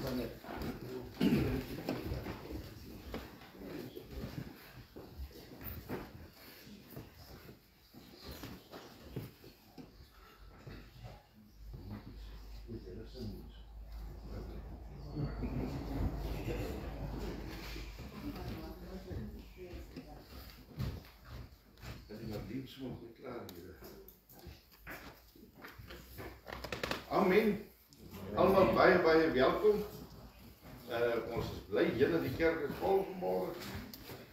Amen. Allemaal baie welkom. Ons is bly julle die kerk is vol vanmôre.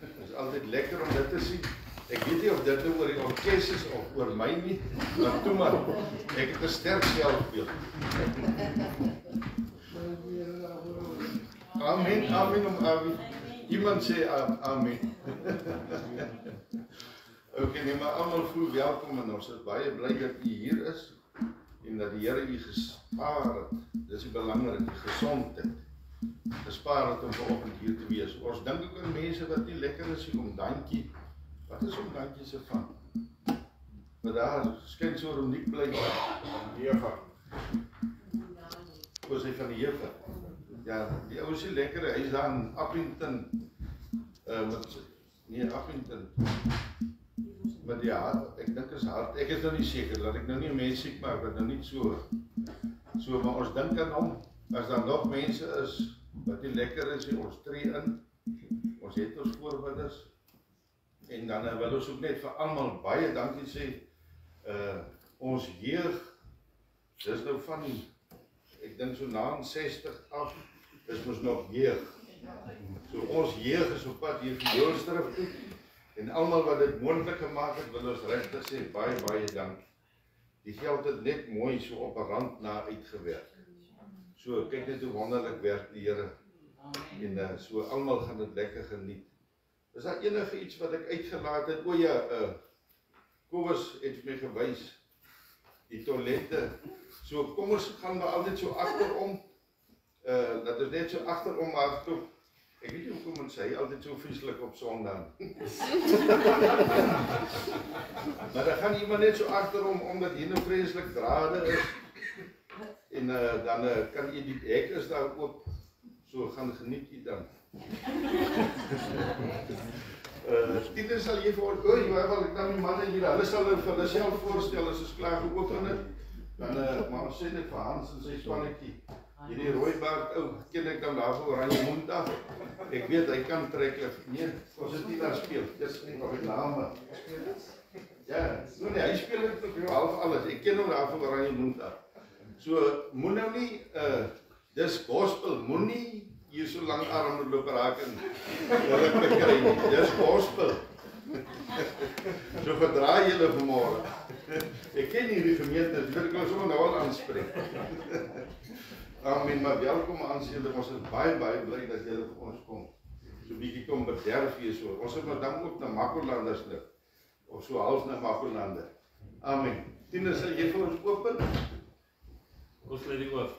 Het is altyd lekker om dit te sien. Ek weet nie of dit nou oor die orkes is of oor my nie, maar toe maar, ek het 'n sterk selfbeeld. Amen, amen om amen. Iemand sê amen. Okay, nee, maar allemaal voel welkom en ons is baie bly dat u hier is en dat die Here u gespaar het. Dis die belangrike, die gesondheid. Gespaar het om vanoggend hier te wees. Ons dink ook aan mense wat nie lekker is nie, om Dantjie. Wat is om Dantjie se van? Maar daar skyn so uniek bly van Eva. Hoe sy van die Eva? Ja, die ou is nie lekker, hy is daar in Appington. Appington. Maar ja, ek dink is hard. Ek is nou nie seker dat ek nou nie mense siek maak wat nou nie so, maar ons dink aan hom. As daar nog mense is wat nie lekker is, ons tree in. Ons het ons voorbidders. En dan wil ons ook net vir almal baie dankie sê. Ons jeug, dis nou van, ek dink so na 60 af, is ons nog jeug. So ons jeug is op pad hier vir Joelstrif toe. En almal wat dit moontlik gemaak het, wil ons regtig sê baie dankie. Die geld het net mooi so op 'n rand na uitgewerk. So kyk net hoe wonderlik werk die Here. En so almal gaan dit lekker geniet. Is daar enige iets wat ek uitgelaat het? O ja, Kobus het my gewys die toilette. So kom ons gaan maar altyd so agterom. Dat is net so agterom hardloop. Ek weet nie hoekom ons sê altyd so vreeslik op Sondag. Maar dan gaan iemand net so agterom omdat hier nou vreeslik drade is. En dan kan jy die hek is daar oop. So gaan geniet jy dan. Dit sal jy vir wel ek dan die manne hier, hulle sal vir hulle self voorstel as ons klaar geopen het. Dan maar ons sê net vir Hans en sy spannetjie. Hierdie rooibaard ou, ken ek dan daar voor Oranje Mond af. Ek weet hy kan trek. Nee, ons het nie daar speel. Dis nie nog 'n naam. Ja, nee, hy speel net nog half alles. Ek ken hom daar voor Oranje Mond af. So moet nou nie dis gospel, moenie hier so lank arm loop raak en hulle kry nie. Dis gospel. So verdraai julle vanmôre. Ek ken hierdie gemeente, dit wil ek so nou al aanspreek. Amen, maar welkom aan julle. Ons is baie bly dat julle vir ons kom. So 'n bietjie kom bederf hier so. Ons het maar dan ook na Makolanders lig. Of so half na Makolande. Amen. Tiener, sal jy vir ons open? Ons lê die oop.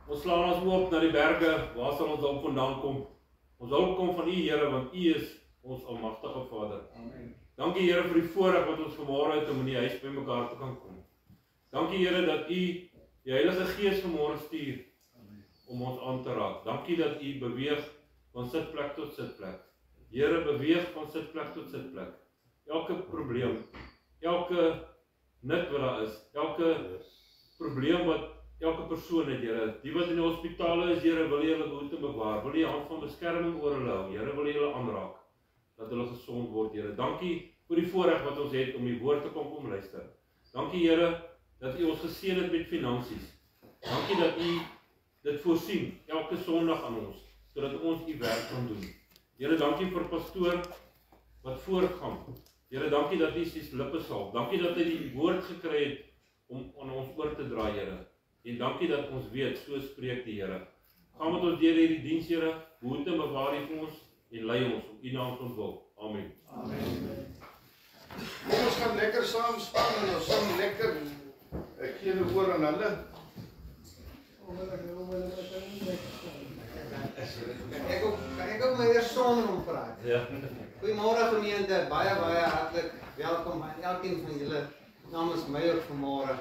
Ons slaan ons oop na die berge, waar sal ons hulp vandaan kom? Ons hulp kom van U, Here, want U is ons almagtige Vader. Amen. Dankie Here vir die voorreg wat ons vanmôre het om in die huis by mekaar te kan kom. Dankie Here dat U die Heilige Gees vanmôre stuur om ons aan te raak. Dankie dat U beweeg van sitplek tot sitplek. Here, beweeg van sitplek tot sitplek. Elke probleem, elke nut wat daar is, elke probleem wat elke persoon het, Here, die wat in die hospitale is, Here, wil jy hulle behoed bewaar, wil jy hand van beskerming oor hulle hou, Here, wil jy hulle aanraak, dat hulle gesond word, Here. Dankie vir die voorreg wat ons het om die woord te kom luister. Dankie, Here, dat U ons geseën het met finansies. Dankie dat U dit voorsien, elke Sondag aan ons, sodat ons U werk kan doen. Here, dankie vir pastoor wat voortgaan. Here, dankie dat U sy lippe salf. Dankie dat hy die woord gekry het om aan ons oor te dra, Here. En dankie dat ons weet, so spreek die Here. Gaan met ons deur hierdie diens, Here, behoed en bewaar U vir ons en lei ons op U naam ons wil. Amen. Amen. Ons gaan lekker saam staan en ons sang lekker. Ek gee nou oor aan hulle. Kan ek ook maar weer sonder hom praat? Ja. Goeiemôre gemeente, baie hartlik welkom aan elkeen van julle namens my ook vanmôre.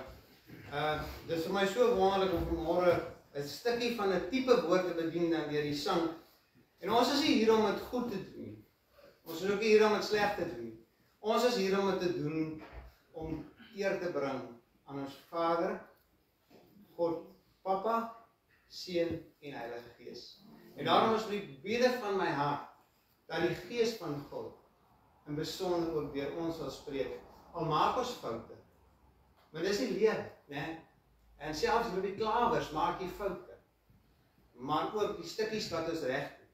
Dis vir my so wonderlik om vanmôre 'n stukkie van 'n tipe woord te bedien dan deur die sang. En ons is nie hier om dit goed te doen nie. Ons is ook nie hier om dit sleg te doen nie. Ons is hier om dit te doen om eer te bring aan ons Vader, God, Papa, Seun en Heilige Gees. En daarom is die bede van my hart dat die Gees van God in besonder ook deur ons sal spreek. Al maak ons foute. Maar dis die lewe, né? En selfs met die klawers maak jy foute. Maar ook die stukkies wat ons reg doen.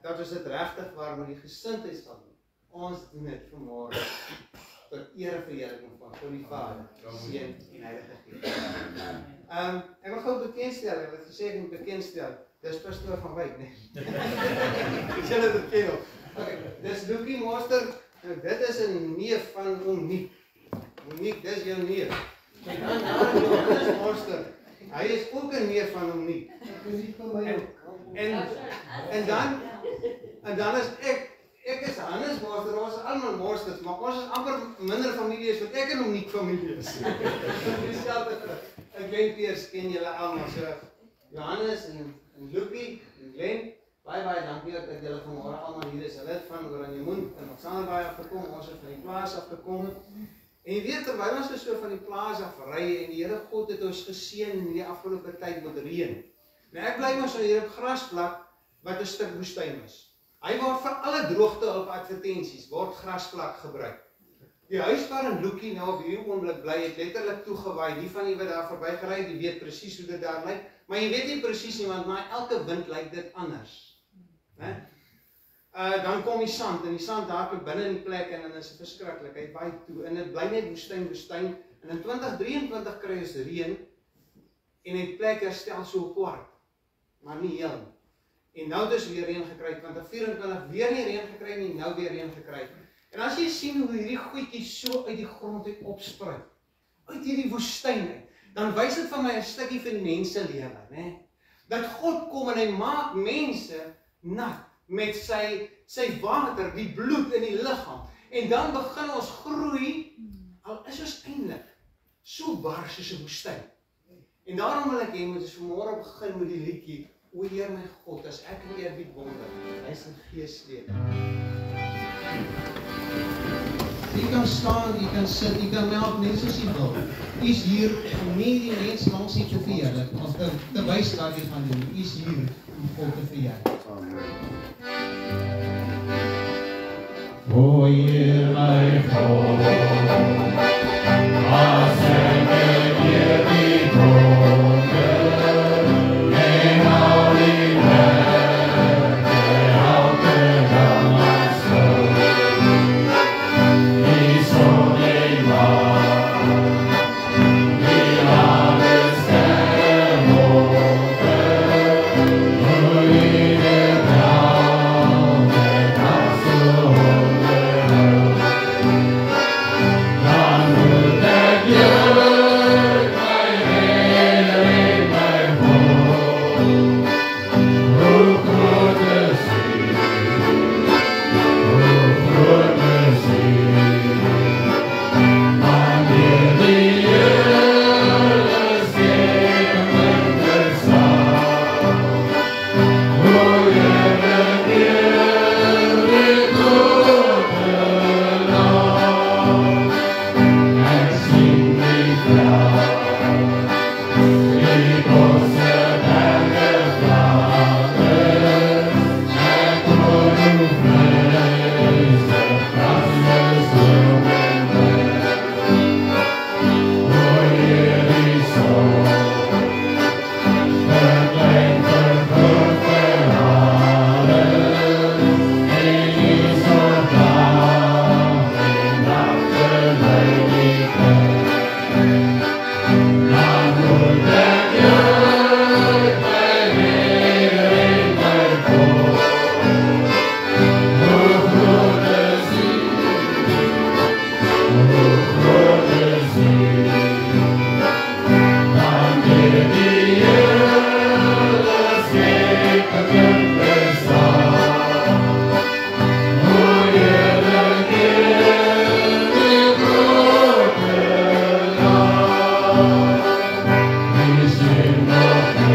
Dat ons dit regtig waar met die gesindheid sal doen. Ons doen dit vanmôre tot ere verheerliking van God die Vader, Seun en Heilige Gees. Ek wil gou bekendstel, ek het gesê ek moet bekendstel. Dis pastoor van Wyk, né? Ek sê dit ken nog. Okay, dis Lukie Monster. Dit is 'n neef van Monique. Monique, dis jou neef. En dan Johannes Monster. Hy is ook 'n neef van Monique. En dan is ek is Hannes Monster, ons is almal Monsters, maar ons is amper minder familie as wat ek en Monique familie is. Ek weet eers ken julle almal, so Johannes en Lukie en Glenn. Baie dankie dat julle vanmôre almal hier is. Hulle het van Oranjemoen en Alexanderbaai afgekom, ons het van die plaas afgekom. En jy weet, terwyl ons so van die plaas af ry en die Here God het ons geseën in die afgelope tyd met reën. Nou ek bly maar so hier op grasvlak wat 'n stuk woestyn is. Hy word vir alle droogtehulp advertensies word grasvlak gebruik. Die huis waarin Lukie nou op hierdie oomblik bly het letterlik toegewy. Die van die wat daar verbygery het, die weet presies hoe dit daar lyk. Maar jy weet nie presies nie want na elke wind lyk dit anders. Né? Dan kom die sand en die sand hardloop binne in die plek en dan is dit verskriklik. Hy waai toe en dit bly net woestyn en in 2023 kry ons reën en die plek herstel so 'n kwart, maar nie heel nie. En nou het ons weer reën gekry, 2024 weer nie reën gekry nie, nou weer reën gekry. En as jy sien hoe hierdie goedjies so uit die grond uit opspruit, uit hierdie woestyn uit, dan wys dit vir my 'n stukkie van die mense lewe, né? Dat God kom en hy maak mense nat met sy water, die bloed in die liggaam. En dan begin ons groei, al is ons eintlik so bar soos 'n woestyn. En daarom wil ek hê moet ons vanmôre begin met die liedjie, O Heer my God, as ek in eerbied wonder, hy is in gees leef. Jy kan staan, jy kan sit, jy kan meld net soos jy wil. Jy is hier om nie die mens langs jy te verheerlik, of te wys wat jy gaan doen. Jy is hier om God te verheerlik. O Heer my God, as ek in eerbied wonder, en al die werke elke dag my sou, die son en maan, die lage sterrenwolke, hoe in die blauw met afgehouden, dan moet ek juist my Heer en my God, hoe groot is U, hoe groot is U, wanneer die hele skepping bestaan, hoe Here eer die grote naam. Ek sien die vrouw, die bosse berge fladders, ek hoor hoe vleesig grasjes loop en werk. O Heer die son, verklein vergroot vir alles, en die soldaat en achterlei die kerk. Dan moet ek juist my Heer en my God, hoe groot is U, hoe groot is U, wanneer die hele skepping bestaan, hoe Here eer die grote naam. Die sien nog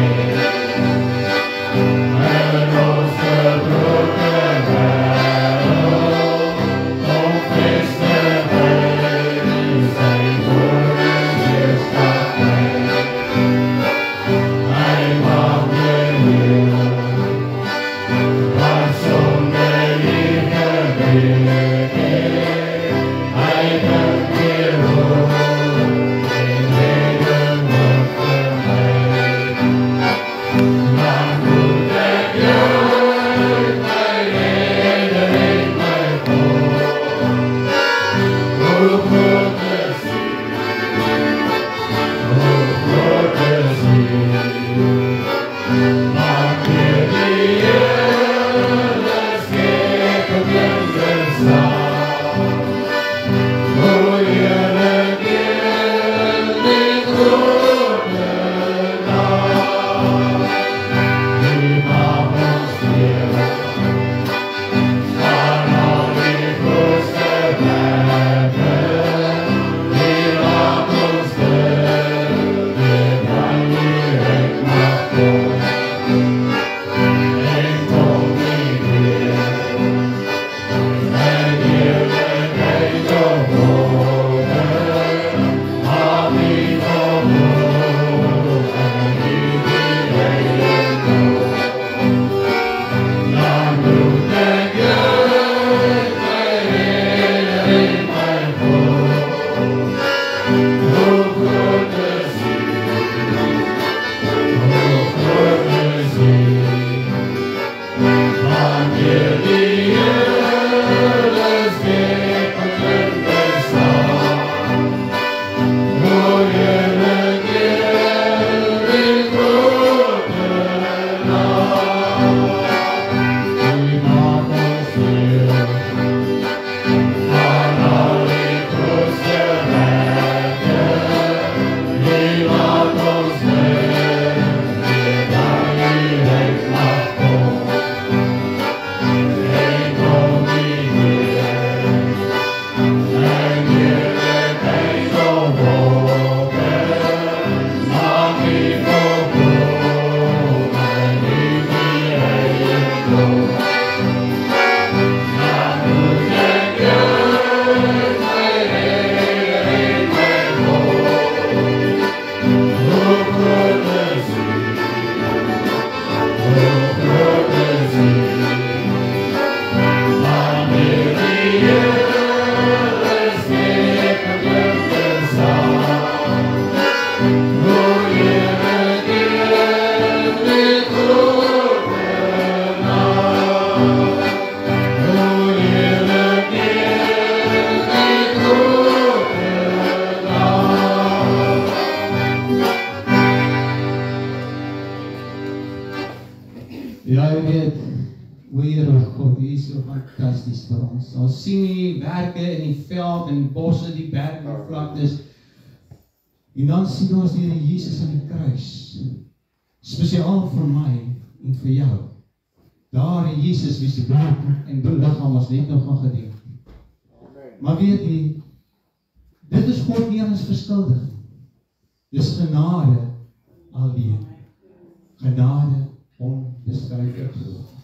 Ja, jy weet, o Here God, U is so fantasties vir ons. Ons sien die werke in die veld, in die bosse, die berge, die vlaktes. En dan sien ons die Here Jesus aan die kruis. Spesiaal vir my en vir jou. Daar in Jesus wie se bloed en liggaam ons net nog gaan gedenk. Maar weet jy, dit is God nie aan ons verskuldig. Dis genade alleen. Genade onbeskryflik groot.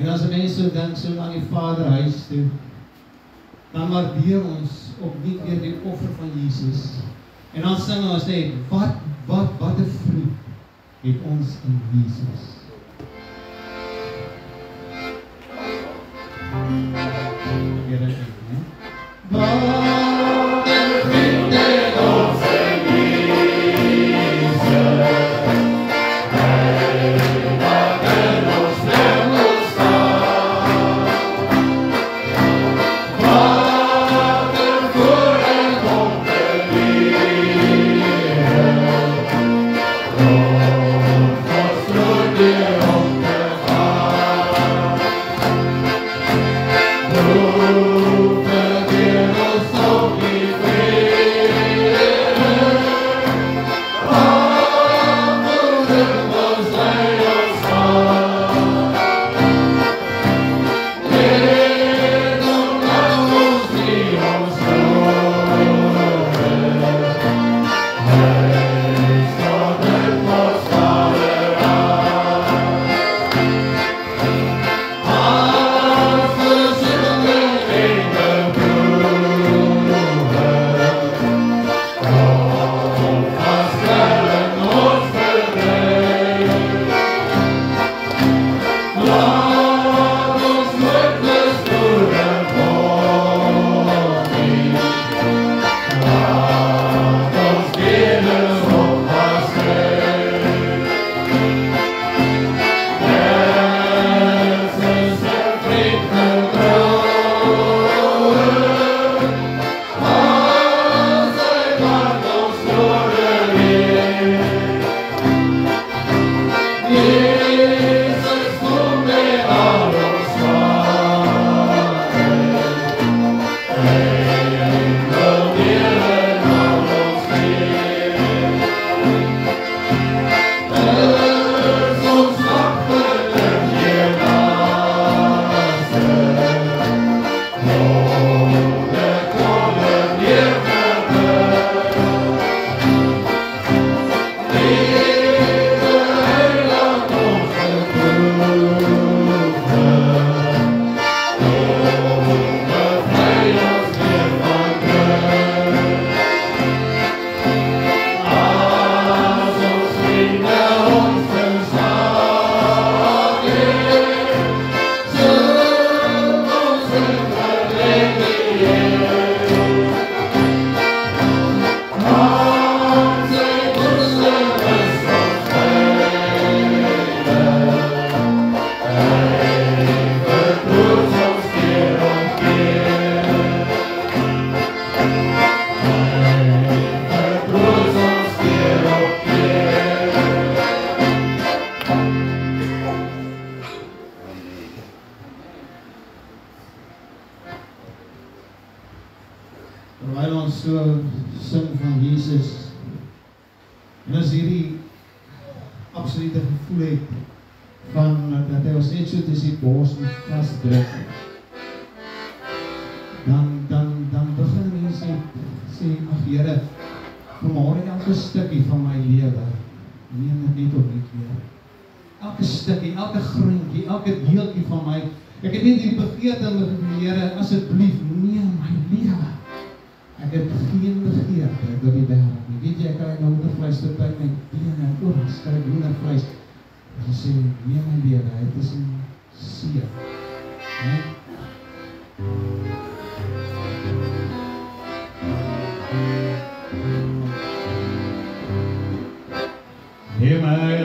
En as mense so dink so aan die Vaderhuis toe, dan waardeer ons ook nie weer die offer van Jesus. En dan sing ons net, wat 'n vroeg het ons in Jesus. Here, né? Wat 'n vriend het ons in Jesus. Oh so sing van Jesus. En as hierdie absolute gevoel het van dat hy ons net so tussen die bors moet vastdruk, dan begin mense sê, ag Here, vanmôre elke stukkie van my lewe, neem dit net op die Here. Elke stukkie, elke grintjie, elke deeltjie van my, ek het net die begeerte met die Here, asseblief, neem my lewe. Ek het geen begeerte door die wêreld nie. Weet jy, ek kry nou hoendervleis tot by my bene en oor, skryf ek hoendervleis. En sy sê, neem my lewe, het is in seer. Neem my lewe.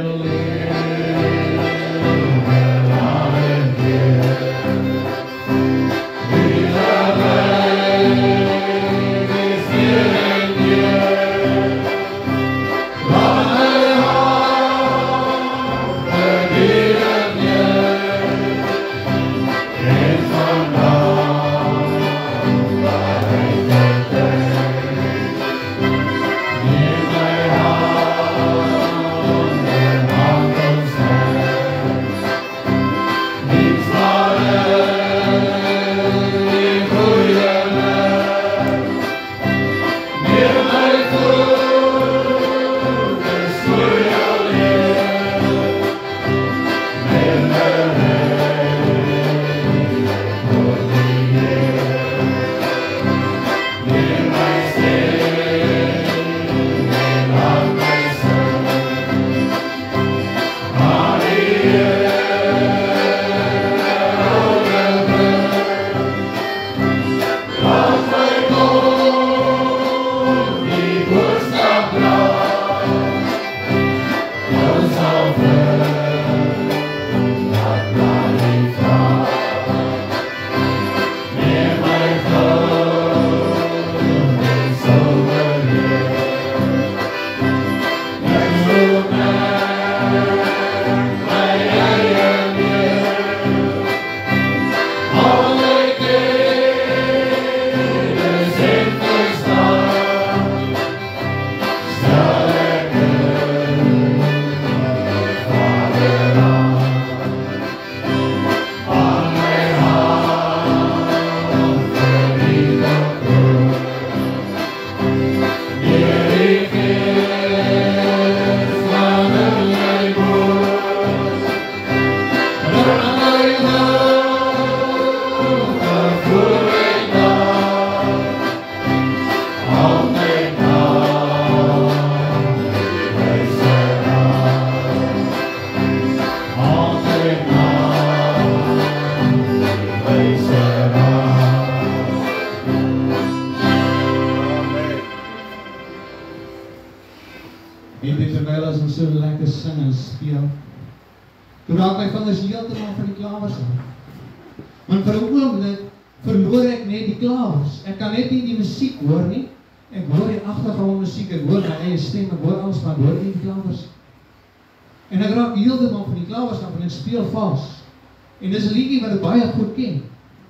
En dis 'n liedjie wat ek baie goed ken.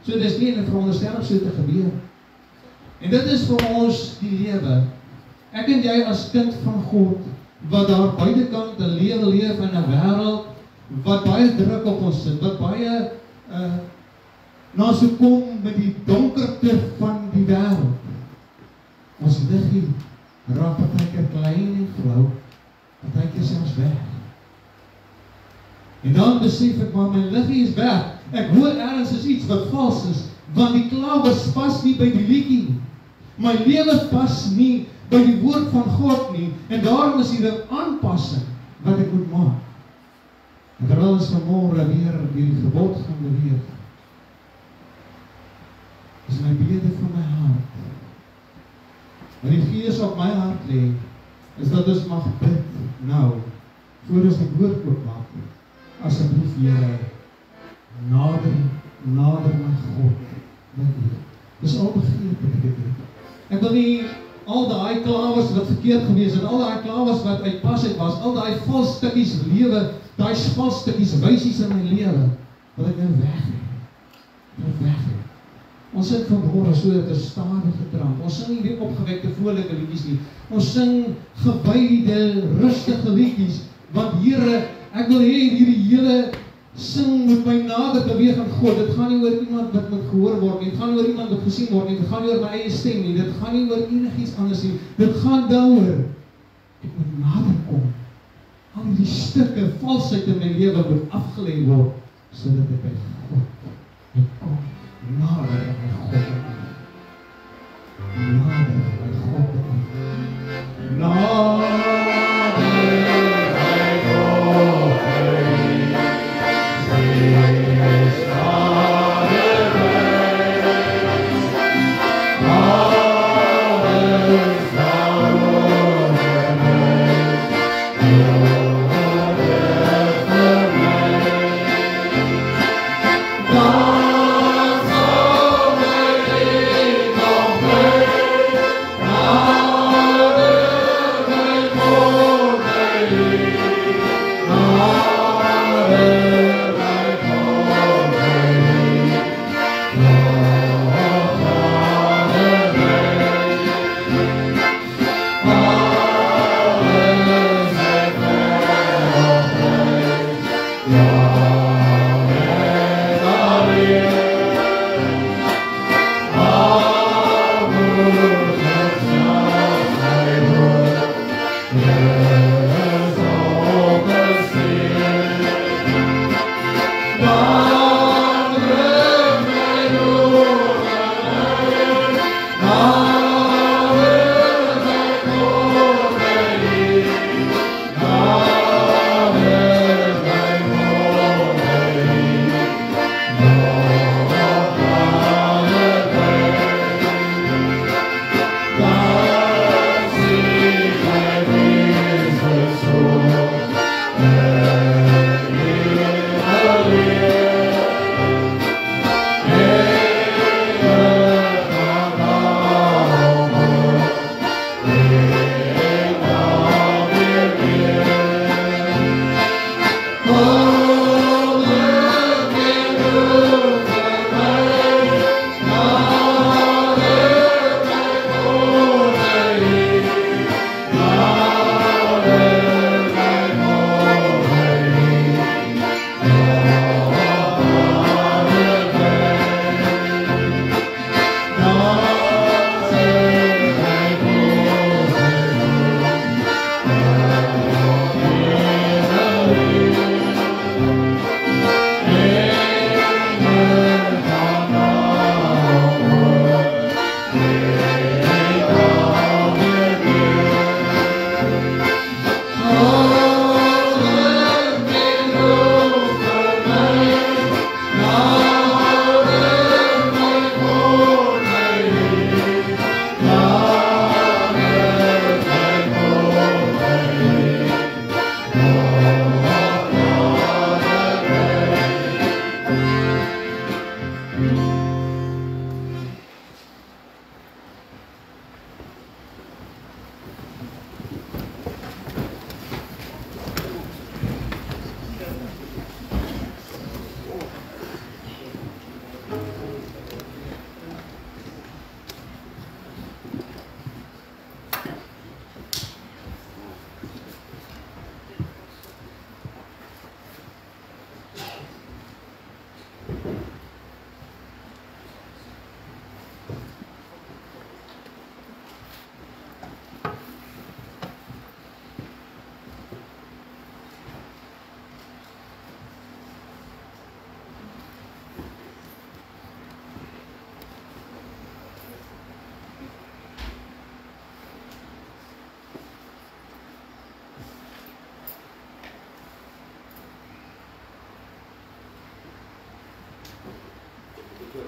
So dis nie 'n veronderstelling so te gebeur. En dit is vir ons die lewe. Ek en jy as kind van God, wat daar buitekant 'n lewe leef in 'n wêreld wat baie druk op ons sit, wat baie na so kom met die donkerte van die wêreld. Ons liggie raak partykeer klein en flou, partykeer selfs weg. En dan besef ek, maar my liggie is weg. Ek hoor ergens is iets wat vals is, want die klawers pas nie by die liedjie nie. My lewe pas nie by die woord van God nie, en daarom is hier 'n aanpassing wat ek moet maak. En terwyl ons vanmôre weer die gebod gaan beweeg, is my bede van my hart, wat die Gees op my hart lê, is dat ons mag bid nou, voor ons die woord oopmaak. Asseblief Here, nader na God, met U. Dis al begeerte wat ek het. Ek wil nie al daai klawers wat verkeerd gewees het, al daai klawers wat uit pas het was, al daai vals stukkies lewe, daai vals stukkies wysies in my lewe, wil ek nou weg. Ons sit vanmôre so 'n stadige tramp. Ons sing nie die opgewekte vrolike liedjies nie. Ons sing gewyde, rustige liedjies, want Here, ek wil hê hierdie hele sing met my nader beweeg aan God. Dit gaan nie oor iemand wat moet gehoor word nie. Dit gaan nie oor iemand wat gesien word nie. Dit gaan nie oor my eie stem nie. Dit gaan nie oor enigiets anders nie. Dit gaan daaroor ek moet nader kom. Al die stukke valsheid in my lewe moet afgelê word, sodat ek by God kom. Nader by God. Nader by God. Nader by God.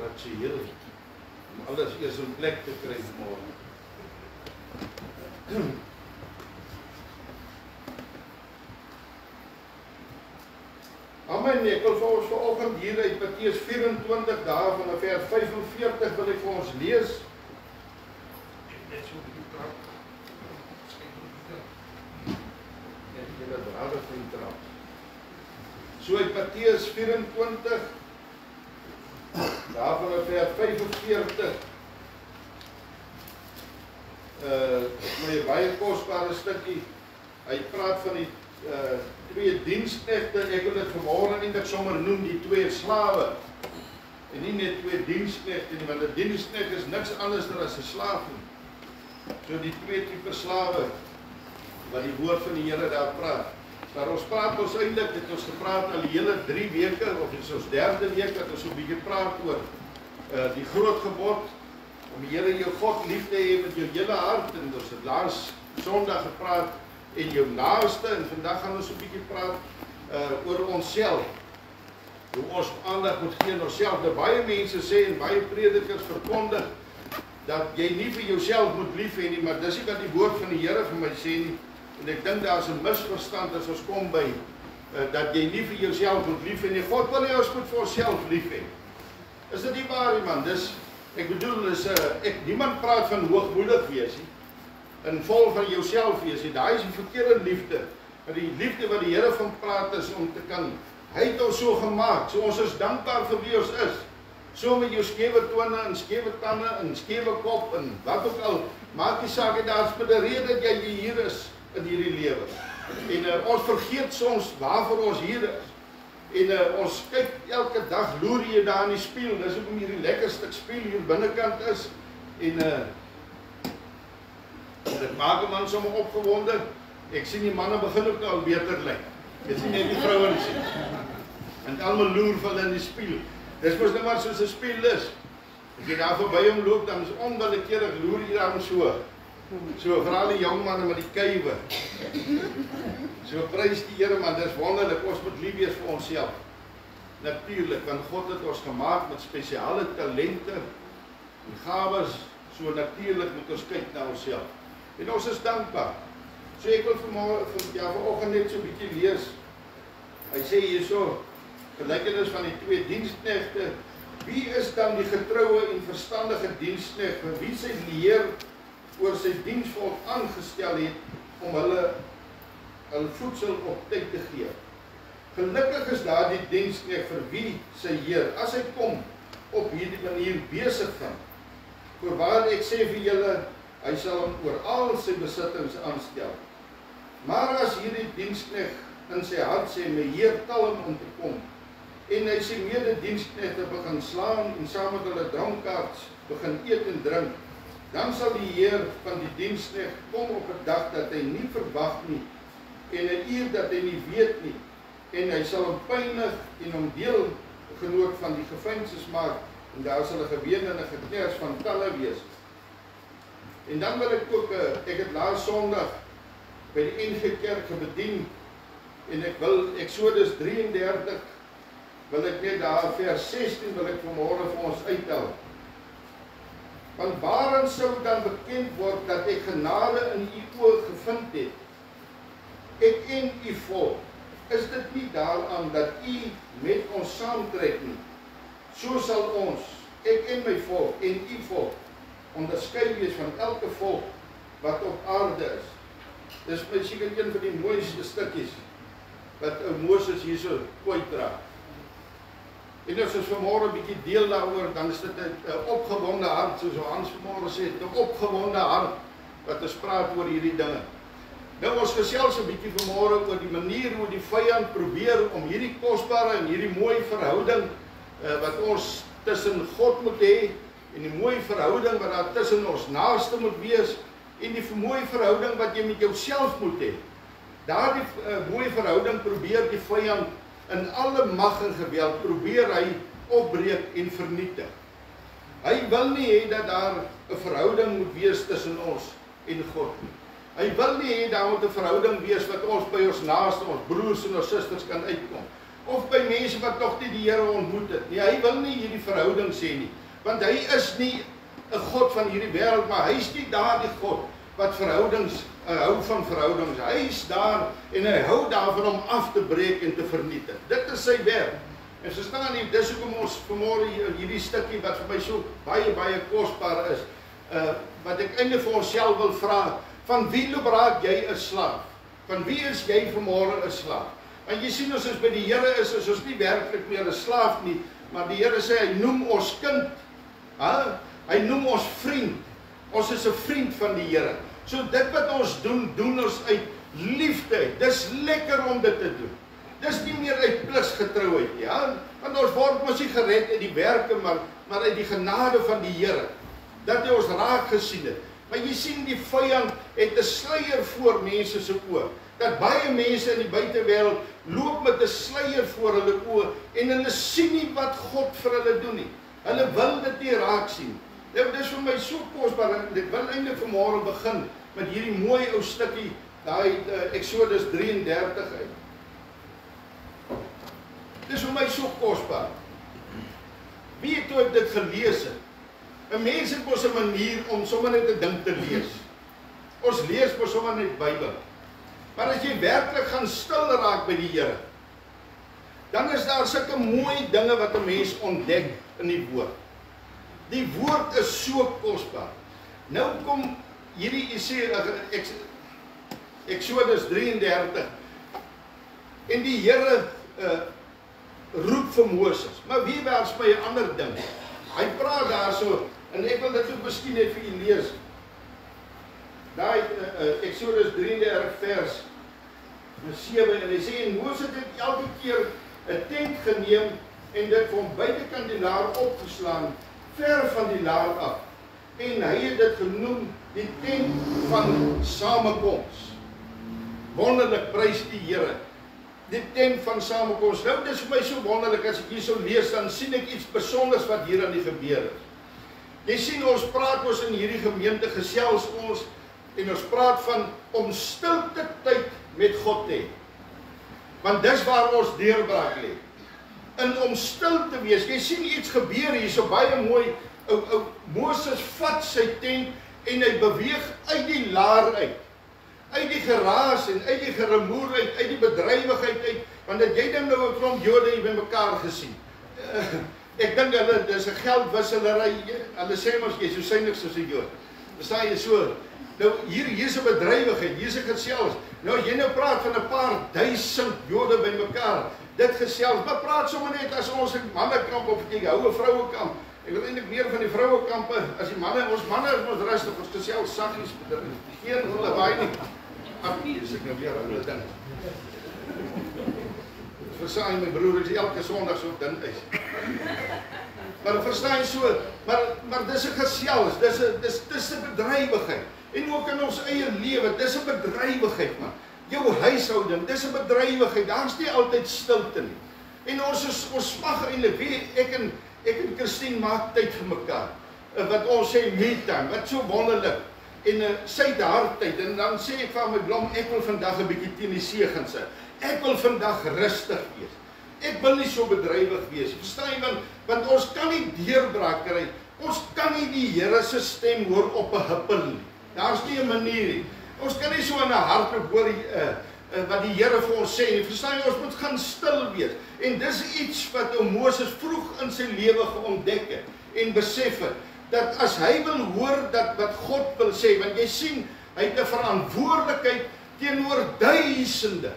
Rationeel, om alles eers in plek te kry môre. Amen, ek wil vir ons vanoggend hier uit Matteus 24 dae van vers 45 wil ek vir ons lees. Net so 'n bietjie trap. Net julle brade van trap. So uit Matteus 24 daarvan in vers 45, my baie kosbare stukkie, hy praat van die twee diensknegte, ek wil dit vanmôre eintlik sommer noem die twee slawe, en nie net twee diensknegte nie, want 'n diensknegt is niks anders as 'n slaaf nie. So die twee tipe slawe, wat die woord van die Here daar praat. Maar ons praat ons eintlik, het ons gepraat al die hele 3 weke, of is ons 3de week, dat ons 'n bietjie praat oor die groot gebod, om die Here jou God lief te hê met jou hele hart, en ons het laas Sondag gepraat, en jou naaste, en vandag gaan ons 'n bietjie praat oor onsself, hoe ons aandag moet gee aan onsself. Nou baie mense sê, en baie predikers verkondig, dat jy nie vir jouself moet lief hê nie, maar dis nie wat die woord van die Here vir my sê nie, en ek dink daar is 'n misverstand as ons kom by, dat jy nie vir jouself moet lief hê nie. God wil nie ons moet vir onsself lief hê. Is dit nie waar nie, man? Dis, ek bedoel, niemand praat van hoogmoedig wees nie, en vol van jouself wees nie. Daai is die verkeerde liefde. Maar die liefde wat die Here van praat is om te kan, hy het ons so gemaak, so ons is dankbaar vir wie ons is. So met jou skewe tone en skewe tande en skewe kop en wat ook al, maak nie saak, daar's met 'n rede dat jy hier is in hierdie lewe. En ons vergeet soms waarvoor ons hier is. En ons kyk elke dag, loer jy daar in die spieël, dis hoekom hierdie lekker stuk spieël hier binnekant is. En dit maak 'n man sommer opgewonde. Ek sien die manne begin ook nou al beter lyk. Ek sien net die vrouens sien. En almal loer van in die spieël. Dis mos net maar soos 'n spieël is. As jy daar verby hom loop, dan is onwillekeurig loer jy daar so. So veral die jong manne met die kuiwe. So prys die Here, man, dis wonderlik. Ons moet lief wees vir onsself. Natuurlik, want God het ons gemaak met spesiale talente en gawes. So natuurlik moet ons kyk na onsself. En ons is dankbaar. So ek wil vanoggend net so 'n bietjie lees. Hy sê hierso, gelykenis van die twee diensknegte. Wie is dan die getroue en verstandige diensknegt vir wie sy leer oor sy diensvolk aangestel het om hulle voedsel op tyd te gee? Gelukkig is daar die diensknegt vir wie sy Heer, as hy kom, op hierdie manier besig vind. Voorwaar ek sê vir julle, hy sal hom oor al sy besittings aanstel. Maar as hierdie diensknegt in sy hart sê, my Heer tel hom om te kom, en hy sy medediensknegte begin slaan en saam met hulle drankaards begin eet en drink, dan sal die Heer van die diensknegt kom op 'n dag dat hy nie verwag nie, en 'n uur dat hy nie weet nie, en hy sal hom pynig en hom deelgenoot van die geveinses maak, en daar sal 'n geween en 'n geknars van talle wees. En dan wil ek ook, ek het laas Sondag by die NG Kerk bedien, en ek wil Exodus 33, wil ek net daar vers 16 wil ek vanmôre vir ons uittel. Want waarin sou dan bekend word dat ek genade in u oë gevind het, ek en u volk, is dit nie daaraan dat u met ons saamtrek nie. So sal ons, ek en my volk en u volk, onderskei wees van elke volk wat op aarde is. Dis my seker een van die mooiste stukkies wat ou Moses hierso kwytdra. En as ons vanmôre 'n bietjie deel daaroor, dan is dit 'n opgewonde hart, soos Hans vanmôre sê, 'n opgewonde hart wat ons praat oor hierdie dinge. Nou ons gesels 'n bietjie vanmôre oor die manier hoe die vyand probeer om hierdie kosbare en hierdie mooi verhouding wat ons tussen God moet hê, en die mooi verhouding wat daar tussen ons naaste moet wees, en die mooi verhouding wat jy met jouself moet hê. Daardie mooi verhouding probeer die vyand in alle mag en geweld, probeer hy opbreek en vernietig. Hy wil nie hê dat daar 'n verhouding moet wees tussen ons en God nie. Hy wil nie hê daar moet 'n verhouding wees wat ons by ons naaste, ons broers en ons susters kan uitkom. Of by mense wat nog nie die Here ontmoet het nie. Hy wil nie hierdie verhouding sê nie, want hy is nie 'n God van hierdie wêreld, maar hy is nie daardie God wat verhoudings hou van verhoudings. Hy is daar en hy hou daarvan om af te breek en te vernietig. Dit is sy werk. En so staan nie, dis hoekom ons vanmôre hierdie stukkie wat vir my so baie kosbaar is, wat ek eintlik vir onsself wil vra, van wie loop raak jy 'n slaaf? Van wie is jy vanmôre 'n slaaf? En jy sien, as ons by die Here is ons nie werklik meer 'n slaaf nie, maar die Here sê hy noem ons kind. Hy noem ons vriend. Ons is 'n vriend van die Here. So dit wat ons doen, doen ons uit liefde. Dis lekker om dit te doen. Dis nie meer uit pligsgetrouheid nie, want ons word mos nie gered uit die werke, maar uit die genade van die Here. Dat hy ons raak gesien het. Maar jy sien die vyand het 'n sluier voor mense se oë. Dat baie mense in die buitewêreld loop met 'n sluier voor hulle oë en hulle sien nie wat God vir hulle doen nie. Hulle wil dit nie raak sien. Dit is vir my so kosbaar. Ek wil eintlik vanmôre begin met hierdie mooi ou stukkie, daai Exodus 33 uit. Dit is vir my so kosbaar. Wie het toe ek dit gelees het? 'n Mens het mos 'n manier om sommer net 'n ding te lees. Ons lees mos sommer net Bybel. Maar as jy werklik gaan stil raak by die Here, dan is daar sulke mooi dinge wat 'n mens ontdek in die woord. Die woord is so kosbaar. Nou kom hierdie Exodus 33 en die Here roep vir Moses. Maar wie was my 'n ander ding? Hy praat daarso en ek wil dit ook miskien net vir julle lees. Daai Exodus 33 vers 7 en hy sê en Moses het elke keer 'n tent geneem en dit van buitekant die laar opgeslaan ver van die laar af. En hy het dit genoem die tent van samekoms. Wonderlik, prys die Here. Die tent van samekoms. Nou dis vir my so wonderlik as ek hier so lees, dan sien ek iets besonders wat hier aan die gebeur is. Jy sien ons praat ons in hierdie gemeente gesels ons en ons praat van om stilte tyd met God te hê. Want dis waar ons deurbraak lê. In om stil te wees. Jy sien iets gebeur hier so baie mooi. Moses vat sy tent en hy beweeg uit die laar uit. Uit die geraas en uit die geremoer uit die bedrywigheid uit, want dat jy dan nou 'n klomp Jode hier bymekaar gesien. Ek dink hulle dis 'n geldwisselery. Hulle sê mos jy so synig soos 'n Jood. Verstaan jy so? Nou hier's 'n bedrywigheid, hier's 'n gesels. Nou as jy nou praat van 'n paar duisend Jode bymekaar, dit gesels. Maar praat sommer net as ons 'n mannekamp of jy hou 'n vrouekamp. Ek wil eintlik meer van die vrouekampe as die manne. Ons manne is mos rustig, ons gesels saggies met hulle. Geen hulle baie nie. Dis ek nou weer aan hulle ding. Versaai my broer, is elke Sondag so dun is. Maar verstaan so, maar dis 'n gesels, dis 'n bedrywigheid. En ook in ons eie lewe, dis 'n bedrywigheid man. Jou huishouding, dis 'n bedrywigheid. Daar's nie altyd stilte nie. En ons smag eintlik, wie ek en Christine maak tyd vir mekaar. Wat ons sê me time, wat so wonderlik. En sy het haar tyd en dan sê ek van my blom, ek wil vandag 'n bietjie teen die see gaan sit. Ek wil vandag rustig wees. Ek wil nie so bedrywig wees. Verstaan jy, want ons kan nie deurbraak kry. Ons kan nie die Here se stem hoor op 'n huppel nie. Daar's nie 'n manier nie. Ons kan nie so in 'n hardloop hoor wat die Here vir ons sê nie. Verstaan jy, ons moet gaan stil wees. En dis iets wat Moses vroeg in sy lewe geontdek het en besef het. Dat as hy wil hoor dat wat God wil sê, want jy sien, hy het 'n verantwoordelikheid teenoor duisende.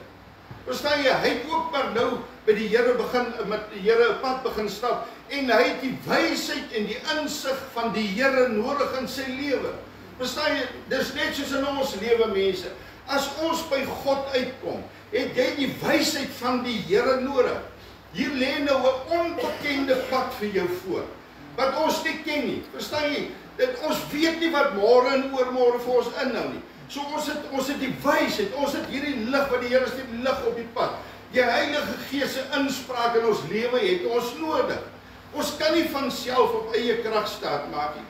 Verstaan jy, hy het ook maar nou by die Here begin, met die Here 'n pad begin stap, en hy het die wysheid en die insig van die Here nodig in sy lewe. Verstaan jy, dis net soos in ons lewe mense, as ons by God uitkom, het jy die wysheid van die Here nodig. Hier lê nou 'n onbekende pad vir jou voor. Wat ons nie ken nie, verstaan jy? Ons weet nie wat môre en oormôre vir ons inhou nie. So ons het die wysheid, ons het hierdie lig wat die Here sê, lig op die pad. Die Heilige Gees se inspraak in ons lewe het ons nodig. Ons kan nie van self op eie krag staat maak nie.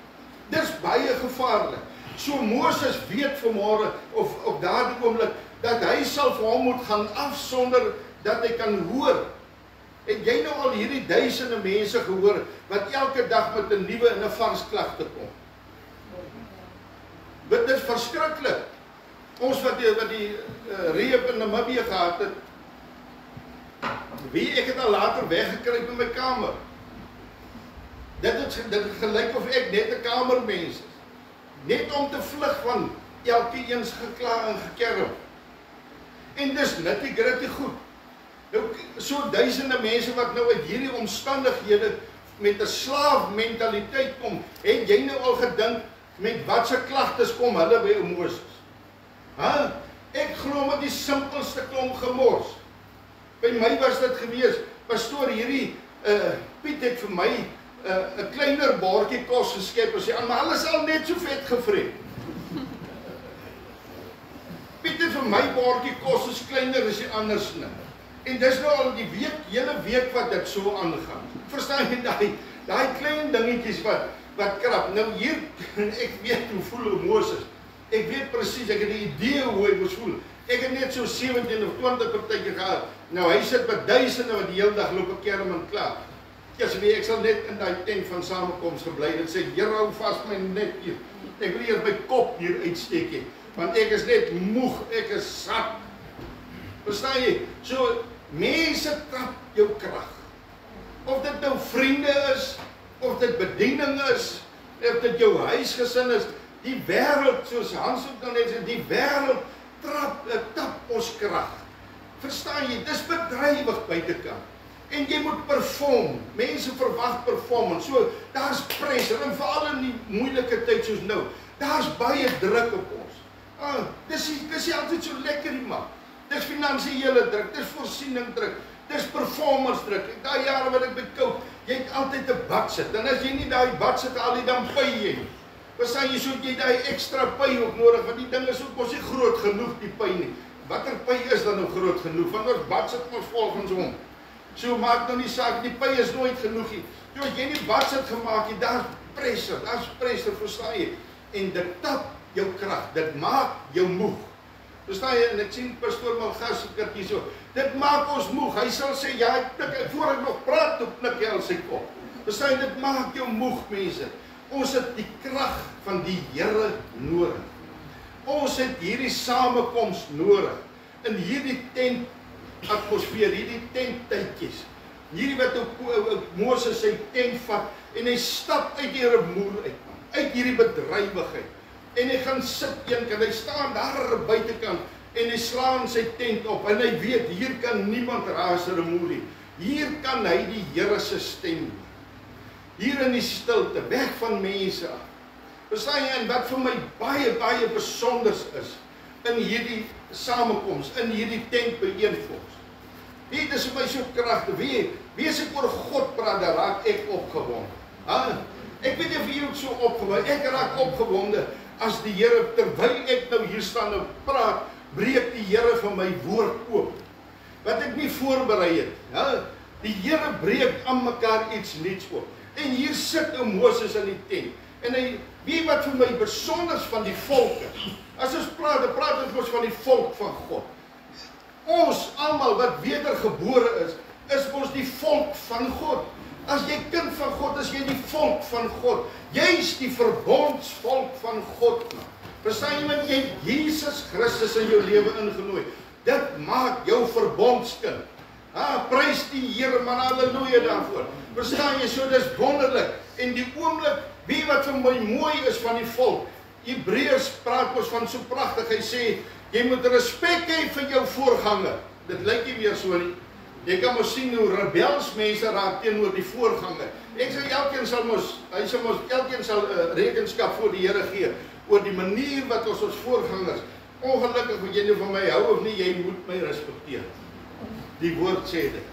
Dis baie gevaarlik. So Moses weet vanmôre of op daardie oomblik dat hy sal vir hom moet gaan afsonder dat hy kan hoor. Het jy nou al hierdie duisende mense gehoor wat elke dag met 'n nuwe en 'n vars klagte kom? Dit is verskriklik. Ons wat die reep in Namibië gehad het, ek het al later weggekruip in my kamer. Dit het gelyk of ek net 'n kamermens is. Net om te vlug van elke eens gekla en gekerm. En dis nitty-gritty goed. Nou, so duisende mense wat nou uit hierdie omstandighede met 'n slaafmentaliteit kom, het jy nou al gedink met watse klagtes kom hulle by Moses? Ek glo met die simpelste klomp gemors. By my was dit gewees, pastoor, hierdie Piet het vir my 'n kleiner baartjie kos geskep en sê, maar hulle is al net so vet gevreet. Piet het vir my baartjie kos is kleiner as die anders nie. En dis nou al die hele week wat dit so aangaan. Verstaan jy daai klein dingetjies wat krap. Nou hier, ek weet hoe voel Moses. Ek weet presies, ek het 'n idee hoe hy moes voel. Ek het net so 17 of 20 partytjie gehad. Nou hy sit met duisende wat die hele dag loop 'n kerm en klaar. Asseblief, ek sal net in daai tent van samekoms gebly en sê, Here, hou vas my net hier. Ek wil eers my kop hier uitsteek hê, want ek is net moeg, ek is sat. Verstaan jy? So mense trap jou krag. Of dit nou vriende is, of dit bediening is, of dit jou huisgesin is, die wêreld, soos Hans ook dan net sê, die wêreld tap ons krag. Verstaan jy? Dis bedrywig buitekant. En jy moet perform. Mense verwag performance. So daar's pressure en veral in die moeilike tyd soos nou. Daar's baie druk op ons. Dis nie altyd so lekker nie, man. Dis finansiële druk, dis voorsiening druk, dis performance druk. Daai jare wat ek by Coke, jy het altyd 'n budget. En as jy nie daai budget al die dan pay jy nie. Verstaan jy, so jy daai ekstra pay ook nodig, want die ding is ook mos nie groot genoeg die pay nie. Watter pay is dan nou groot genoeg? Want ons budget mos volgens hom. So maak nou nie saak, die pay is nooit genoeg nie. So as jy nie budget gemaak het, daar's pressure, verstaan jy? En dit tap jou krag, dit maak jou moeg. Verstaan jy? En ek sien pastoor Malgas het hier so. Dit maak ons moeg. Hy sal sê, ja, voor ek nog praat, toe knik hy al sy kop. Verstaan jy? Dit maak jou moeg, mense. Ons het die krag van die Here nodig. Ons het hierdie samekoms nodig. In hierdie tent atmosfeer, hierdie tenttydjies. Hierdie wat Moses sy tent vat en hy stap uit die rumoer uit hierdie bedrywigheid. En hy gaan sit eenkant, hy staan daar buitekant en hy slaan sy tent op en hy weet, hier kan niemand raas rumoer nie. Hier kan hy die Here se stem hoor. Hier in die stilte, weg van mense af. Verstaan jy, en wat vir my baie besonders is, in hierdie samekoms, in hierdie tentbyeenkoms. Dit is vir my so kragtig. Wie as ek oor God praat, dan raak ek opgewonde. Ek weet nie of jy ook so opgewonde, ek raak opgewonde as die Here, terwyl ek nou hier staan en praat, breek die Here van my woord oop, wat ek nie voorberei het. Die Here breek aan mekaar iets nuuts oop. En hier sit Moses in die tent. En hy, wie wat vir my besonders van die volk is. As ons praat ons van die volk van God. Ons almal wat wedergebore is ons die volk van God. As jy kind van God is, jy die volk van God. Jy is die verbondsvolk van God. Verstaan jy, want jy het Jesus Christus in jou lewe ingenooi. Dit maak jou verbondskind. Prys die Here, man, halleluja daarvoor. Verstaan jy, so dis wonderlik. En die oomblik, wie wat vir my mooi is van die volk, Hebreërs praat ons van so pragtig, hy sê, jy moet respek hê vir jou voorganger. Dit lyk nie weer so nie. Jy kan mos sien hoe rebels mense raak teenoor die voorganger. Ek sê, elkeen sal rekenskap voor die Here gee, oor die manier wat ons voorgangers, ongelukkig wat jy nou van my hou of nie, jy moet my respekteer. Die woord sê dit.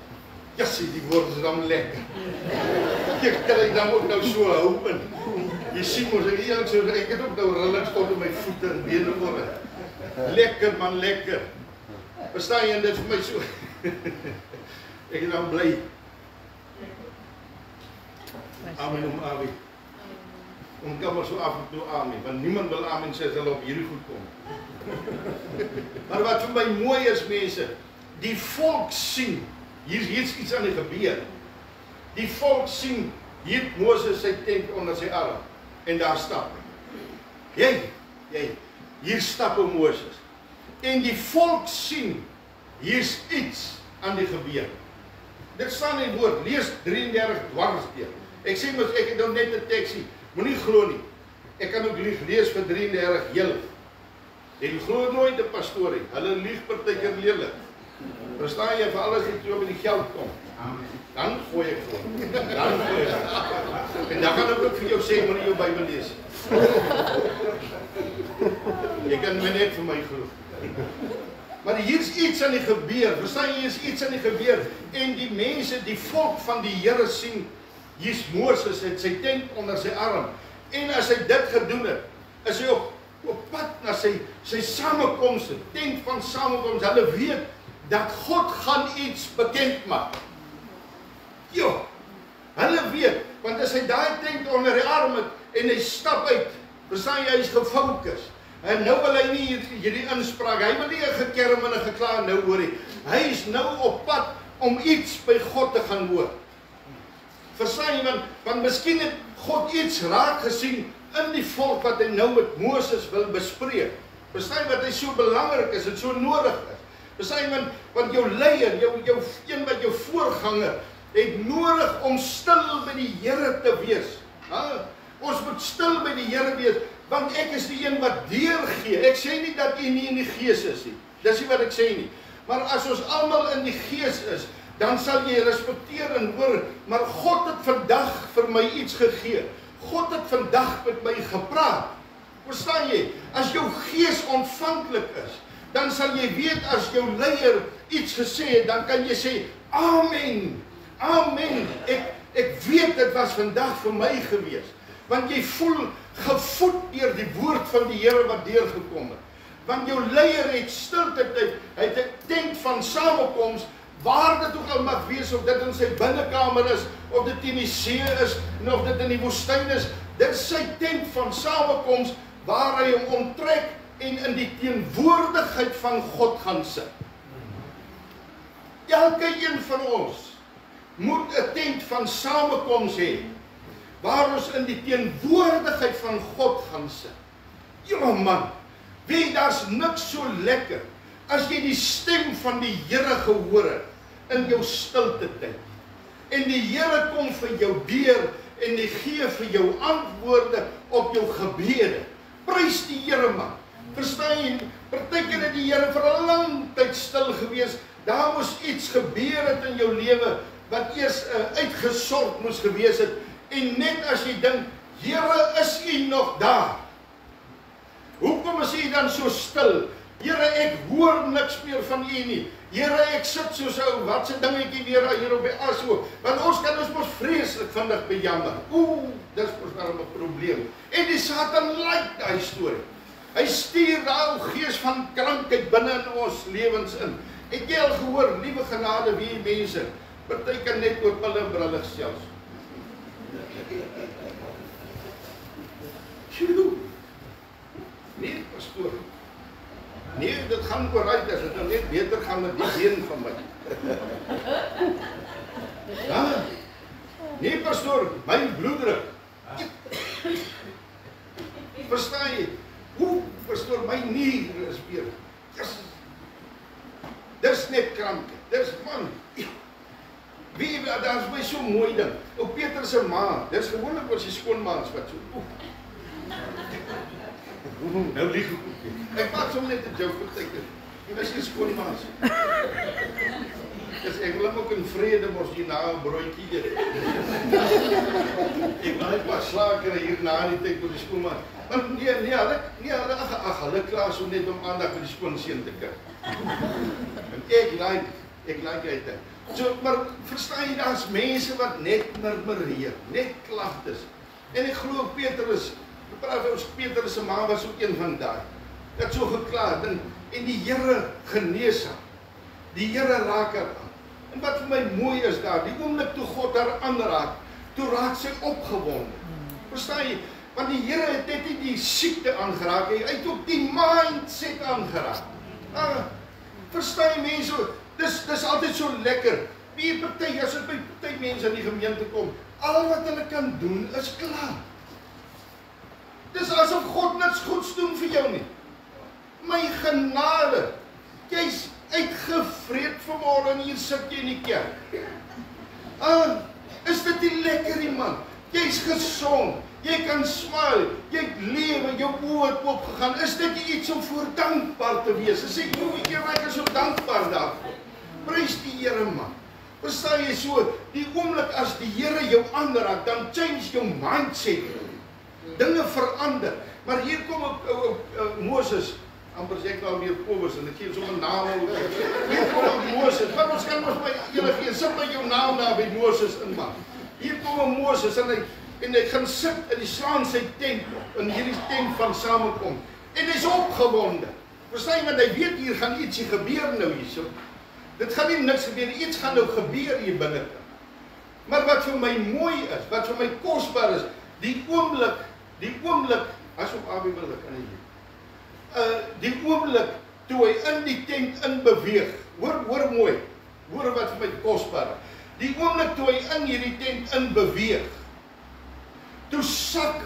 Jassie, die woord is dan lekker. Ek kry dan ook nou so hou in. Jy sien mos, ek het ook nou rillings tot op my voete en bene oor. Lekker man, lekker. Verstaan jy, en dit vir my so. Ek is dan bly. Amen om Amen. Ons kan maar so af en toe amen, want niemand wil amen sê as hulle op hierdie goed kom. Maar wat vir my mooi is, mense, die volk sien, hier is iets aan die gebeur. Die volk sien, hier het Moses sy tent onder sy arm, en daar stap hy. Hier stap Moses. En die volk sien, hier's iets aan die gebeur. Dit staan in die woord, lees 33 dwars deur. Ek sê mos, ek het nou net 'n teksie, moenie glo nie. Ek kan ook lees vir 33 heel. Jy glo nooit 'n pastoor nie, hulle lieg partykeer lelik. Verstaan jy, vir alles wat jy by die geld kom. Dan gooi ek voor. Dan gooi ek. En dan kan ek ook vir jou sê, moet jy jou Bybel lees. Jy kan my net vir my glo. Maar hier is iets aan die gebeur. Verstaan jy, is iets aan die gebeur. En die mense, die volk van die Here sien, hier's Moses het sy tent onder sy arm. En as hy dit gedoen het, is hy op pad na sy samekomste, tent van samekomste. Hulle weet dat God gaan iets bekend maak. Jo, hulle weet, want as hy daai tent onder die arm het en hy stap uit, verstaan jy, hy is gefokus. En nou wil hy nie hierdie inspraak, hy wil nie 'n gekerm en 'n gekla nou hoor nie. Hy is nou op pad om iets by God te gaan hoor. Verstaan jy, want miskien het God iets raak gesien in die volk wat hy nou met Moses wil bespreek. Verstaan jy wat hy so belangrik is, dit so nodig is. Verstaan jy, want jou leier, een wat jou voorganger, het nodig om stil by die Here te wees. Ons moet stil by die Here wees, want ek is die een wat deurgee. Ek sê nie dat jy nie in die gees is nie. Dis nie wat ek sê nie. Maar as ons almal in die gees is, dan sal jy respekteer en hoor, maar God het vandag vir my iets gegee. God het vandag met my gepraat. Verstaan jy? As jou gees ontvanklik is, dan sal jy weet as jou leier iets gesê het, dan kan jy sê, Amen. Amen. Ek weet dit was vandag vir my gewees. Want jy voel gevoed deur die woord van die Here wat deurgekom het. Want jou leier het stilte tyd, hy het 'n tent van samekoms, waar dit ook al mag wees, of dit in sy binnekamer is, of dit in die see is, en of dit in die woestyn is, dit is sy tent van samekoms, waar hy hom onttrek, en in die teenwoordigheid van God gaan sit. Elke een van ons moet 'n tent van samekoms hê, waar ons in die teenwoordigheid van God gaan sit. Ja man, weet daar's niks so lekker, as jy die stem van die Here gehoor het, in jou stilte tyd. En die Here kom vir jou deur, en die gee vir jou antwoorde op jou gebede. Prys die Here man. Verstaan jy, partykeer het die Here vir 'n lang tyd stil gewees, daar moes iets gebeur het in jou lewe, wat eers uitgesort moes gewees het, en net as jy dink, Here, is U nog daar? Hoekom is U dan so stil? Here, ek hoor niks meer van U nie. Here, ek sit soos 'n wat se dingetjie weer hier op die asook, want ons kan ons mos vreeslik vinnig bejammer. Dis mos nou 'n probleem. En die Satan like daai storie. Hy stuur daai gees van krankheid binne in ons lewens in. Het jy al gehoor, liewe genade, wie mense, party kan net oor pille en brille selfs. Nee, pastoor. Nee, dit gaan vooruit, as dit nou net beter gaan met die been van my. Ja? Nee, pastoor, my bloeddruk. Verstaan jy? Hoe, pastoor, my nier is weer. Yes. Dis net kranke. Dis man. Wie, daar is my so mooi ding. O Peter se ma, dis gewoonlik ons die skoonmaans wat so. Nou lieg ek maak sommer net 'n joke partykeer. Dis nie skoonmaans. Dis ek wil hom ook in vrede mos hier na 'n broodjie eet. Ek wil net maar slaker hier na die tyd met die skoonmaans. Want nee, hulle klaar so net om aandag vir die skoonseun te kry. En ek like dit. So, maar verstaan jy, daar's mense wat net murmureer, net klagtes. En ek glo Petrus, Petrus se ma was ook een van daai. Het so geklaar en die Here genees haar. Die Here raak haar aan. En wat vir my mooi is daar, die oomblik toe God haar aanraak, toe raak sy opgewonde. Verstaan jy? Want die Here het net nie die siekte aangeraak, hy het ook die mindset aangeraak. Verstaan jy mense, dis altyd so lekker. Wie party, as dit by party mense in die gemeente kom, al wat hulle kan doen is klaar. Dis asof God niks goeds doen vir jou nie. My genade, jy's uitgevreet vanmôre en hier sit jy in die kerk. Is dit nie lekker nie man? Jy's gesond, jy kan smile, jy het lewe, jou oë het oopgegaan. Is dit nie iets om voor dankbaar te wees? As ek nou 'n keer ek is so dankbaar daarvoor. Prys die Here man. Verstaan jy so, die oomblik as die Here jou aanraak, dan change jou mindset. Dinge verander. Maar hier kom Moses, amper sê ek nou meer Kobus en ek gee sommer naam. Hier kom Moses. Maar ons kan ons by enige sit met jou naam daar by Moses in man. Hier kom Moses en hy gaan sit in die slaan sy tent in hierdie tent van samekom. En hy's opgewonde. Verstaan jy, want hy weet hier gaan ietsie gebeur nou hierso. Dit gaan nie niks gebeur, iets gaan nou gebeur hier binne. Maar wat vir my mooi is, wat vir my kosbaar is, die oomblik, as op Abie wil ek in die oomblik toe hy in die tent in beweeg. Hoor mooi. Hoor wat vir my kosbaar is. Die oomblik toe hy in hierdie tent in beweeg. Toe sak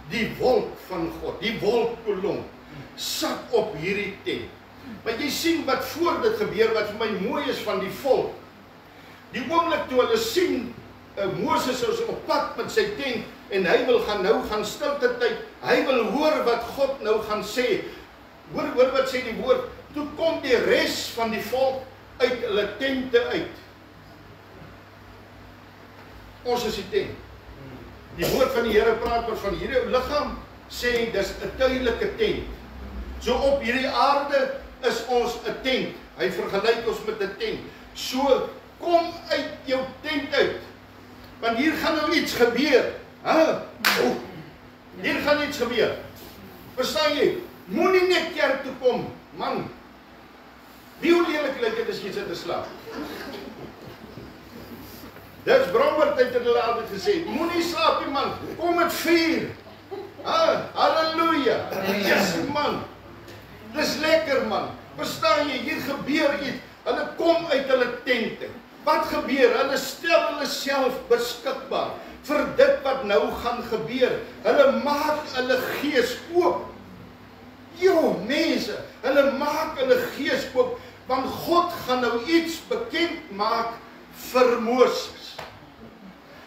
die wolk van God, die wolkkolom sak op hierdie tent. Maar jy sien wat voor dit gebeur, wat vir my mooi is van die volk. Die oomblik toe hulle sien Moses is op pad met sy tent en hy wil nou gaan stilte tyd. Hy wil hoor wat God nou gaan sê. Hoor wat sê die woord. Toe kom die res van die volk uit hulle tente uit. Ons is die tent. Die woord van die Here praat oor van hierdie liggaam, sê dis 'n tydelike tent. So op hierdie aarde is ons 'n tent. Hy vergelyk ons met 'n tent. So kom uit jou tent uit. Want hier gaan nou iets gebeur. Hier gaan iets gebeur. Verstaan jy? Moenie net kerk toe kom, man. Wie hoe lelik lyk dit as jy sit te slaap? Dis Bromberg het hulle altyd gesê, moenie slaap nie man, kom met vuur. Halleluja. Yes man. Dis lekker man. Verstaan jy, hier gebeur iets. Hulle kom uit hulle tente. Wat gebeur? Hulle stel hulle self beskikbaar vir dit wat nou gaan gebeur. Hulle maak hulle gees oop. Jo, mense, hulle maak hulle gees oop, want God gaan nou iets bekend maak vir Moses.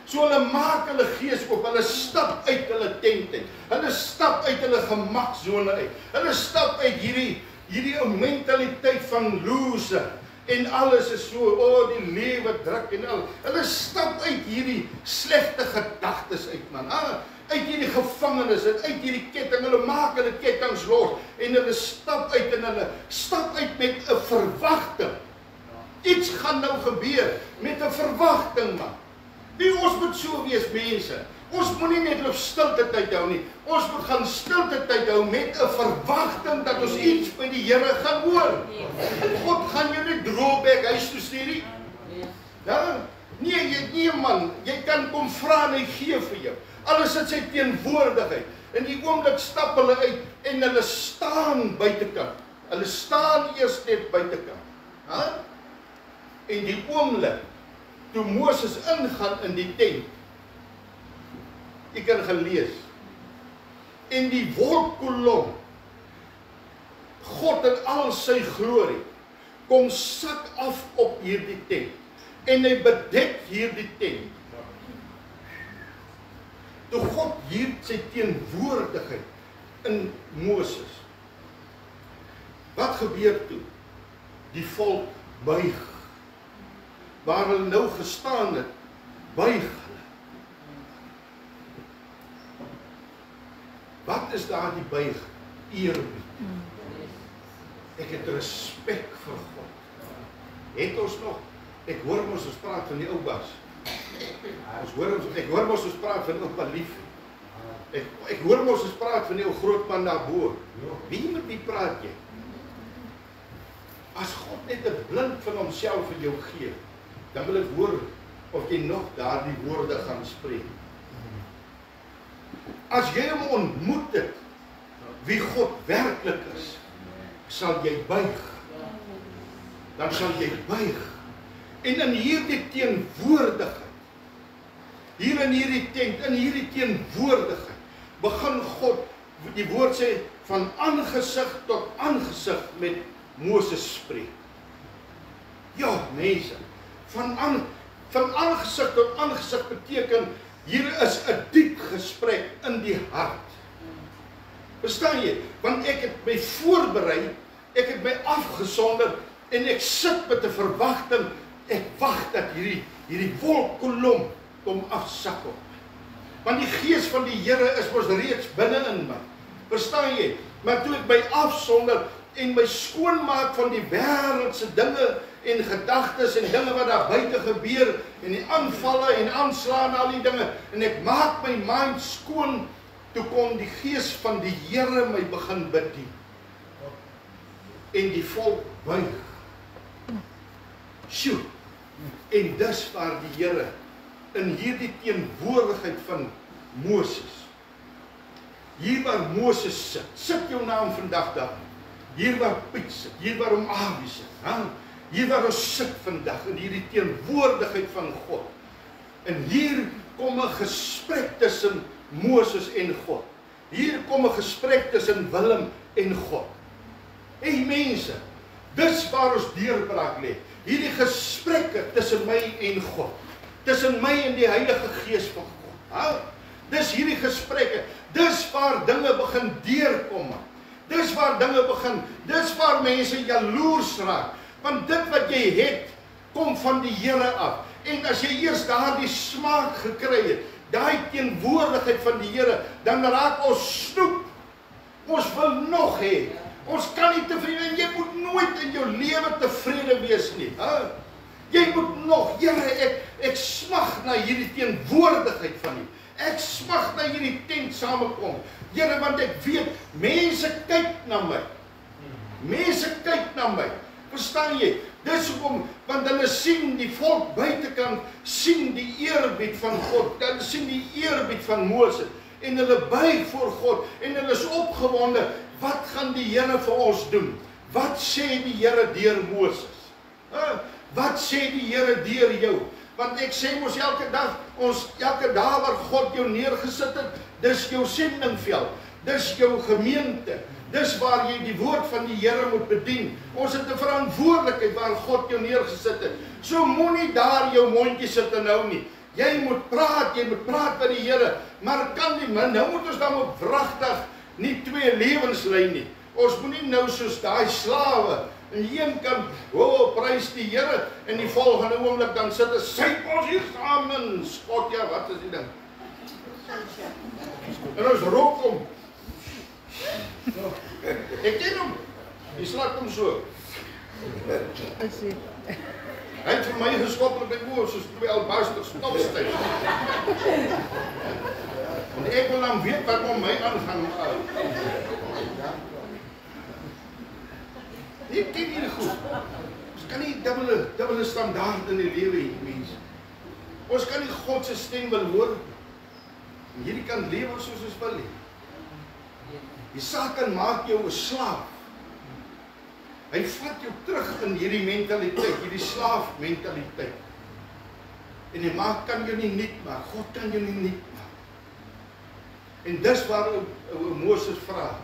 So hulle maak hulle gees oop, hulle stap uit hulle tent uit. Hulle stap uit hulle gemaksone uit. Hulle stap uit hierdie mentaliteit van loser. En alles is so, die lewe druk en al. Hulle stap uit hierdie slegte gedagtes uit, man. Uit hierdie gevangenis, uit hierdie ketting. Hulle maak hulle kettinge los. En hulle stap uit en hulle stap uit met 'n verwagting. Iets gaan nou gebeur met 'n verwagting, man. Ons moet so wees, mense. Ons moenie net op stilte tyd hou nie. Ons moet gaan stilte tyd hou met 'n verwagting dat ons iets by die Here gaan hoor. God gaan jou nie droebek huis toe stuur nie. Ja? Nee man, jy kan kom vra en hy gee vir jou. Alles in sy teenwoordigheid. In die oomblik stap hulle uit en hulle staan buitekant. Hulle staan eers net buitekant. En die oomblik toe Moses ingaan in die tent. Ek kan gelees. En die wolkkolom, God in al sy glorie, kom sak af op hierdie tent. En hy bedek hierdie tent. Toe God hier sy teenwoordigheid in Moses. Wat gebeur toe? Die volk buig. Waar hulle nou gestaan het, buig hulle. Wat is daar die buig? Eerbied. Ek het respek vir God. Het ons nog, ek hoor ons praat van die ou bas. Ek hoor ons praat van oupa lief. Ek hoor ons praat van die ou groot man daarbo. Wie met wie praat jy? As God net 'n blind van homself vir jou gee, dan wil ek hoor of jy nog daardie woorde gaan spreek. As jy hom ontmoet het, wie God werklik is, sal jy buig. Dan sal jy buig. En in hierdie teenwoordigheid, hier in hierdie tent, in hierdie teenwoordigheid, begin God, die woord sê, van aangesig tot aangesig met Moses spreek. Ja, mense, van aangesig tot aangesig beteken, hier is 'n diep gesprek in die hart. Verstaan jy? Want ek het my voorberei, ek het my afgesonder, En ek sit met 'n verwagting, ek wag dat hierdie wolkkolom kom afsak op my. Want die gees van die Here is mos reeds binne in my. Verstaan jy? Maar toe ek my afsonder en my skoonmaak van die wêreldse dinge en gedagtes en dinge wat daar buite gebeur en die aanvalle en aanslaan al die dinge en ek maak my mind skoon, toe kon die gees van die Here my begin bedien. En die volk buig. Sjoe. En dis waar die Here in hierdie teenwoordigheid van Moses. Hier waar Moses sit jou naam vandag daar. Hier waar Piet sit, hier waar Awie sit, hier waar ons sit vandag in hierdie teenwoordigheid van God. En hier kom 'n gesprek tussen Moses en God. Hier kom 'n gesprek tussen Willem en God. Hey mense, dis waar ons deurbraak lê. Hierdie gesprekke tussen my en God. Tussen my en die Heilige Gees van God. Dis hierdie gesprekke. Dis waar dinge begin deurkom. Dis waar dinge begin. Dis waar mense jaloers raak. Want dit wat jy het, kom van die Here af. En as jy eers daardie smaak gekry het, daai teenwoordigheid van die Here, dan raak ons snoep. Ons wil nog hê. Ons kan nie tevrede, en jy moet nooit in jou lewe tevrede wees nie. Jy moet nog, Here, ek smag na hierdie teenwoordigheid van U. Ek smag na hierdie tent samekom. Here, want ek weet, mense kyk na my. Mense kyk na my. Verstaan jy? Dis hoekom, want hulle sien die volk buitekant, sien die eerbied van God, hulle sien die eerbied van Moses, en hulle buig voor God, en hulle is opgewonde. Wat gaan die Here vir ons doen? Wat sê die Here deur Moses? Wat sê die Here deur jou? Want ek sê mos elke dag waar God jou neergesit het, dis jou sendingveld, dis jou gemeente, dis waar jy die woord van die Here moet bedien. Ons het 'n verantwoordelikheid waar God jou neergesit het. So moenie daar jou mondjie sit en hou nie. Jy moet praat met die Here, maar kan nie, maar nou moet ons dan op wragtig nie twee lewens lei nie. Ons moenie nou soos daai slawe aan die een kant, prys die Here, en die volgende oomblik dan sit ons hier saam, spot, ja, wat is die ding? En ons roep hom. Ek ken hom. Die slag hom so. Hy het vir my geskop op my oor, soos twee albasters stopstyf. En ek wil dan weet wat om my aangaan. Ek ken hierdie goed. Ons kan nie dubbele standaard in die lewe hê, mense. Ons kan nie God se stem wil hoor. En hierdie kan lewe soos ons wil lewe. Die Satan maak jou 'n slaaf. Hy vat jou terug in hierdie mentaliteit, hierdie slaafmentaliteit. En hy kan jou nie nuut maak, God kan jou nie nuut maak. En dis waar Moses vra.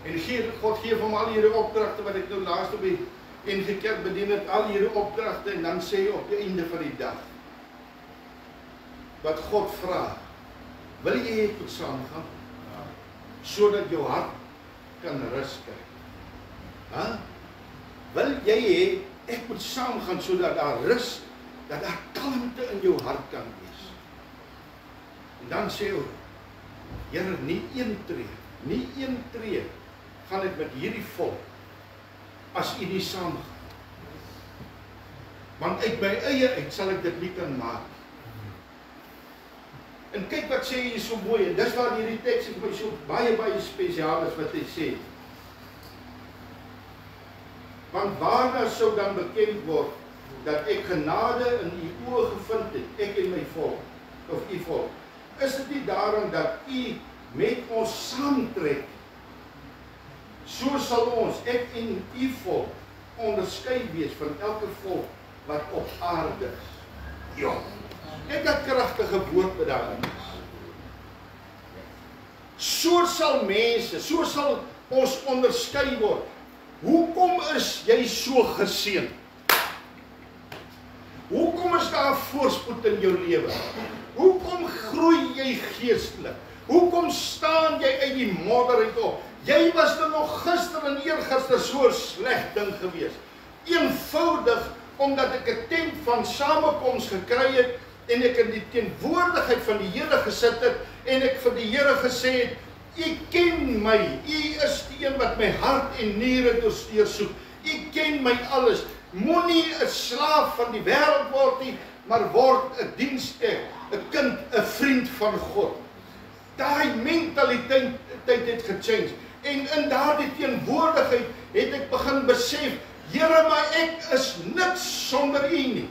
En God gee hom al hierdie opdragte wat ek nou laaste by NG Kerk bedien het, al hierdie opdragte, en dan sê hy op die einde van die dag, wat God vra, wil jy ek moet saamgaan? Sodat jou hart kan rus kry. Wil jy hê, ek moet saamgaan sodat daar rus, dat daar kalmte in jou hart kan wees. En dan sê hy, Here, nie een tree gaan ek met hierdie volk as U nie saamgaan. Want uit my eie uit sal ek dit nie kan maak. En kyk wat sê hy so mooi, en dis waar hierdie teks vir my so baie spesiaal is wat hy sê. Want waarna sou dan bekend word dat ek genade in U oë gevind het, ek en my volk, of U volk? Is dit nie daarom dat U met ons saamtrek? So sal ons, ek en U volk, onderskei wees van elke volk wat op aarde is. Ja. Ek het kragtige woorde daarin. So sal mense, so sal ons onderskei word. Hoekom is jy so geseën? Hoekom is daar voorspoed in jou lewe? Hoekom groei jy geestelik? Hoekom staan jy uit die modder uit op? Jy was dan nog gister en eergister so sleg ding gewees. eenvoudig omdat ek 'n tent van samekoms gekry het en ek in die teenwoordigheid van die Here gesit het en ek vir die Here gesê het, U ken my, U is die een wat my hart en niere deursoek. U ken my alles. Moenie 'n slaaf van die wêreld word nie, maar word 'n diensknegt, 'n kind, 'n vriend van God. Daai mentaliteit het gechange. En in daardie teenwoordigheid het ek begin besef, Here, maar ek is niks sonder U nie.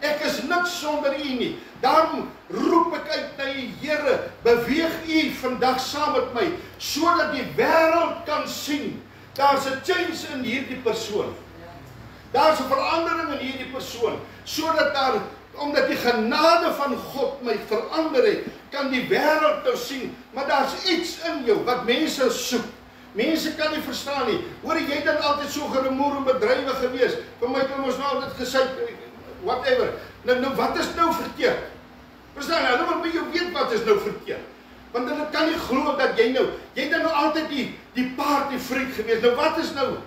Ek is niks sonder U nie. Daarom roep ek uit na U, Here, beweeg U vandag saam met my, sodat die wêreld kan sien, daar's 'n change in hierdie persoon. Daar's 'n verandering in hierdie persoon, sodat daar, omdat die genade van God my verander het, kan die wêreld nou sien, maar daar's iets in jou wat mense soek. Mense kan nie verstaan nie. Hoor jy dan altyd so geremoer en bedrywig gewees? Vir my het ons nou altyd gesê, whatever. Nou wat is nou verkeerd? Verstaan, hulle wil by jou weet wat is nou verkeerd. Want hulle kan nie glo dat jy het nou altyd die party freak gewees. Nou wat is nou?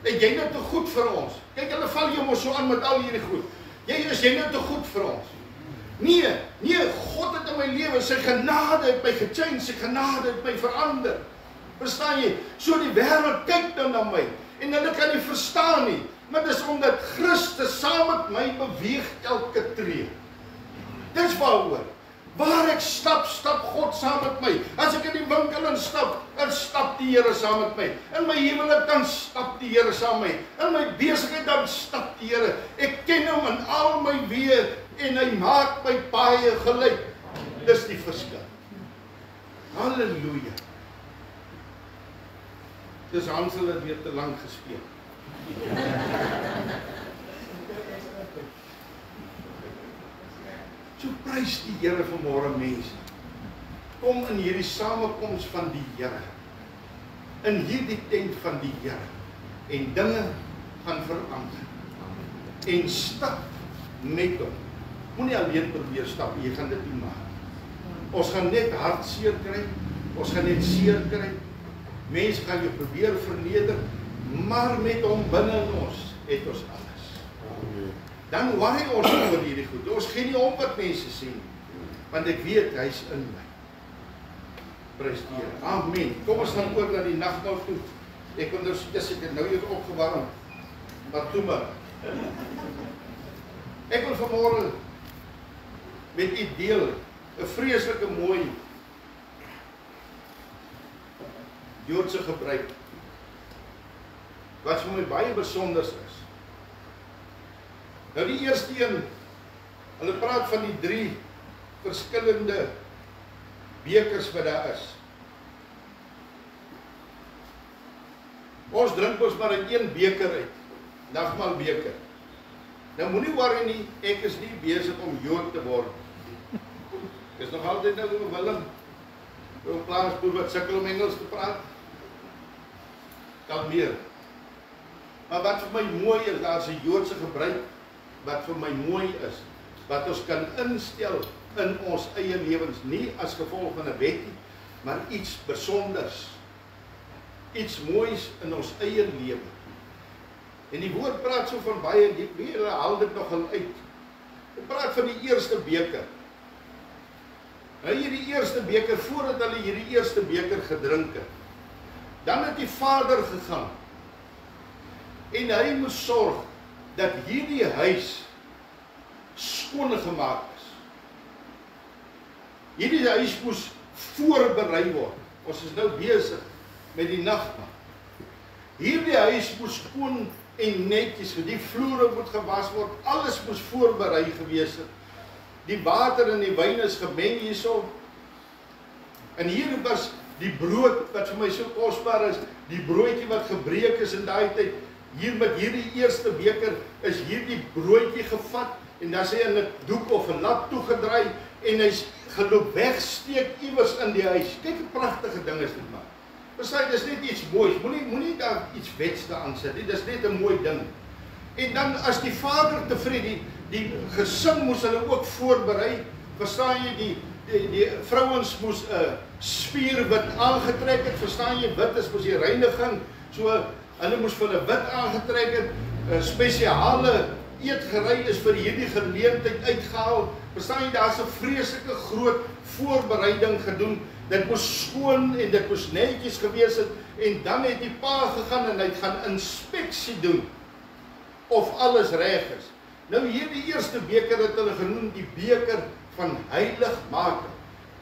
Is jy nou te goed vir ons? Kyk, hulle val jou mos so aan met al hierdie goed. Is jy nou te goed vir ons? Nee, God het in my lewe, sy genade het my gechange, sy genade het my verander. Verstaan jy? So die wêreld kyk nou na my en hulle kan nie verstaan nie, maar dis omdat Christus saam met my beweeg elke tree. Dis waaroor. Waar ek stap God saam met my. As ek in die winkel instap, dan stap die Here saam met my. In my huwelik dan stap die Here saam met my. In my besigheid dan stap die Here. Ek ken hom in al my weë en hy maak my paaie gelyk. Dis die verskil. Halleluja. Dis Hansel het weer te lank gespeel. So prys die Here vanmôre mense. Kom in hierdie samekoms van die Here. In hierdie tent van die Here. En dinge gaan verander. En stap met hom. Moenie alleen probeer stap, jy gaan dit nie maak. Ons gaan net hartseer kry. Ons gaan net seer kry. Mense gaan jou probeer verneder, maar met hom binne in ons het ons alles. Dan worry ons oor hierdie goed. Ons gee nie om wat mense sê nie, want ek weet hy's in my. Prys die Here. Amen. Kom ons gaan oor na die nagmaal toe. Ek kon ek het nou hier opgewarm. Maar toe maar. Ek wil vanmôre met u deel 'n vreeslike mooi Joodse gebruik, wat vir my baie besonders is. Nou die eerste een, hulle praat van die 3 verskillende bekers wat daar is. Ons drink ons maar uit 1 beker uit, nagmaalbeker. Nou moenie worry nie, ek is nie besig om Jood te word. Ek is nog altyd nou Willem, 'n plaasboer wat sukkel om Engels te praat. Kalmeer. Maar wat vir my mooi is, daar is 'n Joodse gebruik wat vir my mooi is, wat ons kan instel in ons eie lewens, nie as gevolg van 'n wet nie, maar iets besonders, iets moois in ons eie lewe. En die woord praat so van baie, hulle haal dit nogal uit. Dit praat van die eerste beker. Nou hierdie eerste beker, voordat hulle hierdie eerste beker gedrink het, dan het die Vader gegaan en hy moes sorg dat hierdie huis skoon gemaak is. Hierdie huis moes voorberei word. Ons is nou besig met die nagmaal. Hierdie huis moes skoon en netjies, die vloere moet gewas word, alles moes voorberei gewees het. Die water en die wyn is gemeng hierso. En hier was die brood wat vir my so kosbaar is, die broodjie wat gebreek is in daai tyd. Hier met hierdie eerste beker is hierdie broodjie gevat en dan sê hy in 'n doek of 'n lap toegedraai en hy's geloop wegsteek iewers in die huis. Kyk 'n pragtige ding is dit maar. Verstaan, dis net iets moois. Moenie daar iets wets daaraan sit nie. Dis net 'n mooi ding. En dan as die Vader tevrede, die gesin moes hulle ook voorberei. Verstaan jy, die vrouens moes 'n spierwit aangetrek het. Verstaan jy, wit is mos die reiniging. So Hulle moes vir hulle wit aangetrek het, 'n spesiale eetgerei is vir hierdie geleentheid uitgehaal. Verstaan jy, daar's 'n vreeslike groot voorbereiding gedoen. Dit moes skoon en dit moes netjies gewees het, en dan het die pa gegaan en hy het gaan inspeksie doen of alles reg is. Nou hierdie eerste beker het hulle genoem die beker van heiligmaking,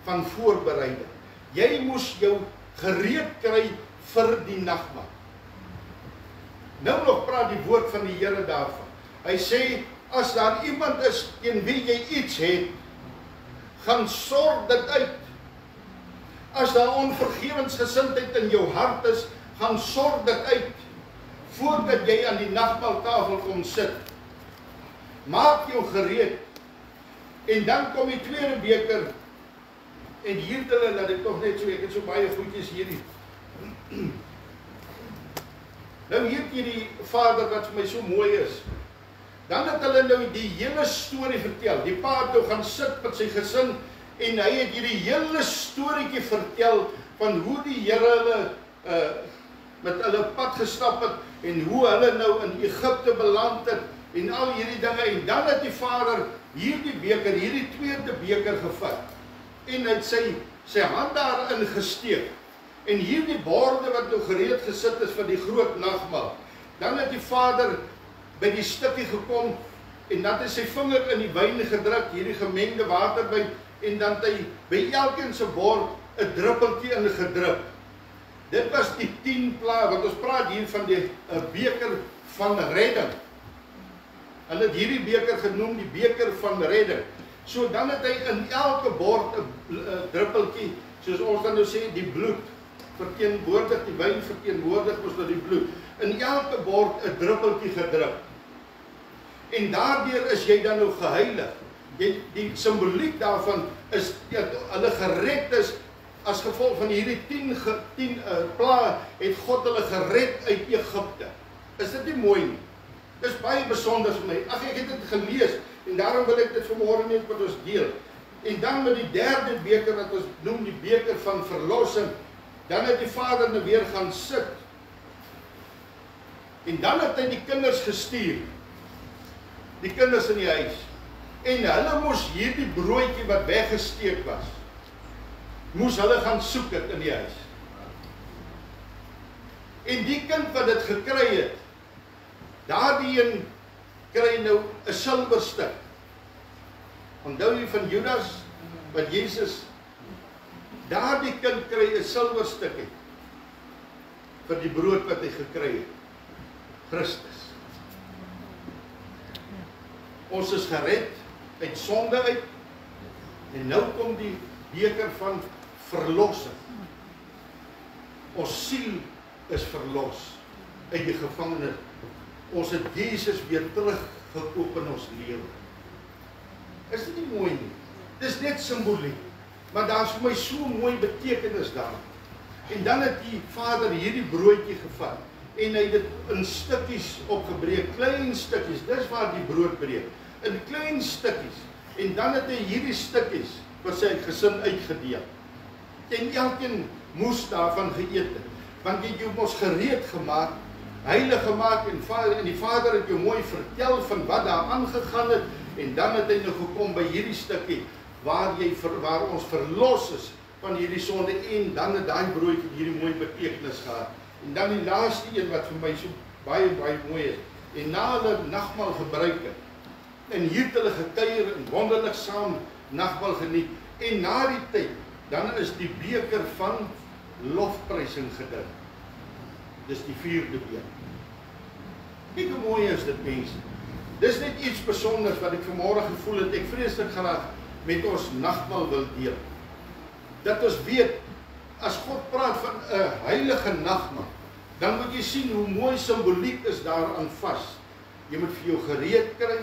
van voorbereiding. Jy moes jou gereed kry vir die nagmaal. Nou nog praat die woord van die Here daarvan. Hy sê, as daar iemand is teen wie jy iets het, gaan sorg dit uit. As daar onvergewensgesindheid in jou hart is, gaan sorg dit uit, voordat jy aan die nagmaaltafel kom sit. Maak jou gereed. En dan kom die tweede beker, en hier het hulle, laat ek toch net so, ek het so baie goedjies hierdie. Nou hier het hierdie vader wat vir my so mooi is. Dan het hulle nou die hele storie vertel. Die pa het nou gaan sit met sy gesin, en hy het hierdie hele storieetjie vertel, van hoe die Here hulle met hulle pad gestap het, en hoe hulle nou in Egipte beland het, en al hierdie dinge, en dan het die vader hierdie beker, hierdie tweede beker gevat, en hy het sy hand daarin gesteek, en hierdie borde wat nou gereed gesit is vir die groot nagmaal, dan het die vader by die stukkie gekom, en dan het hy sy vinger in die wyn gedruk, hierdie gemengde water by, en dan het hy by elkeen se bord 'n druppeltjie in gedrup. Dit was die 10 plaae, want ons praat hier van die beker van redding. Hulle het hierdie beker genoem die beker van redding. So dan het hy in elke bord 'n druppeltjie, soos ons dan nou sê, die bloed verteenwoordig, die wyn verteenwoordig ons nou die bloed. In elke bord 'n druppeltjie gedrup. En daardeur is jy dan nou geheilig. Die simboliek daarvan is dat hulle gered is as gevolg van hierdie 10 plaae, het God hulle gered uit Egipte. Is dit nie mooi nie? Dit is baie besonder vir my. Ag, ek het dit gelees, en daarom wil ek dit vanmôre net met ons deel. En dan met die derde beker, wat ons noem die beker van verlossing, dan het die vader nou weer gaan sit. En dan het hy die kinders gestuur, die kinders in die huis, en hulle moes hierdie broodjie wat weggesteek was, moes hulle gaan soek het in die huis. En die kind wat dit gekry het, daardie een kry nou 'n silwerstuk. Onthou jy van Judas, wat Jesus, daardie kind kry 'n silwerstukkie vir die brood wat hy gekry het. Christus. Ons is gered uit sonde uit, en nou kom die beker van verlossing. Ons siel is verlos uit die gevangenis. Ons het Jesus weer teruggekoop in ons lewe. Is dit nie mooi nie? Dis net simboliek, maar daar is vir my so mooi betekenis daar. En dan het die vader hierdie broodjie gevat, en hy het dit in stukkies opgebreek, klein stukkies, dis waar die brood breek, in klein stukkies, en dan het hy hierdie stukkies vir sy gesin uitgedeel. En elkeen moes daarvan geëet het, want jy het jou mos gereed gemaak, heilig gemaak, en die vader het jou mooi vertel van wat daar aangegaan het, en dan het hy nou gekom by hierdie stukkie, waar ons verlos is van hierdie sonde, en dan het daai broodjie hierdie mooi betekenis gehad. En dan die laaste een wat vir my so baie mooi is, en na hulle nagmaal gebruik het, en hier het hulle gekuier en wonderlik saam nagmaal geniet, en na die tyd, dan is die beker van lofprysing gedrink. Dis die 4de beker. Kyk hoe mooi is dit, mense. Dis net iets besonders wat ek vanmôre gevoel het, ek vreeslik graag met ons nagmaal wil deel. Dat ons weet, as God praat van 'n heilige nagmaal, dan moet jy sien hoe mooi simboliek is daaraan vas. Jy moet vir jou gereed kry.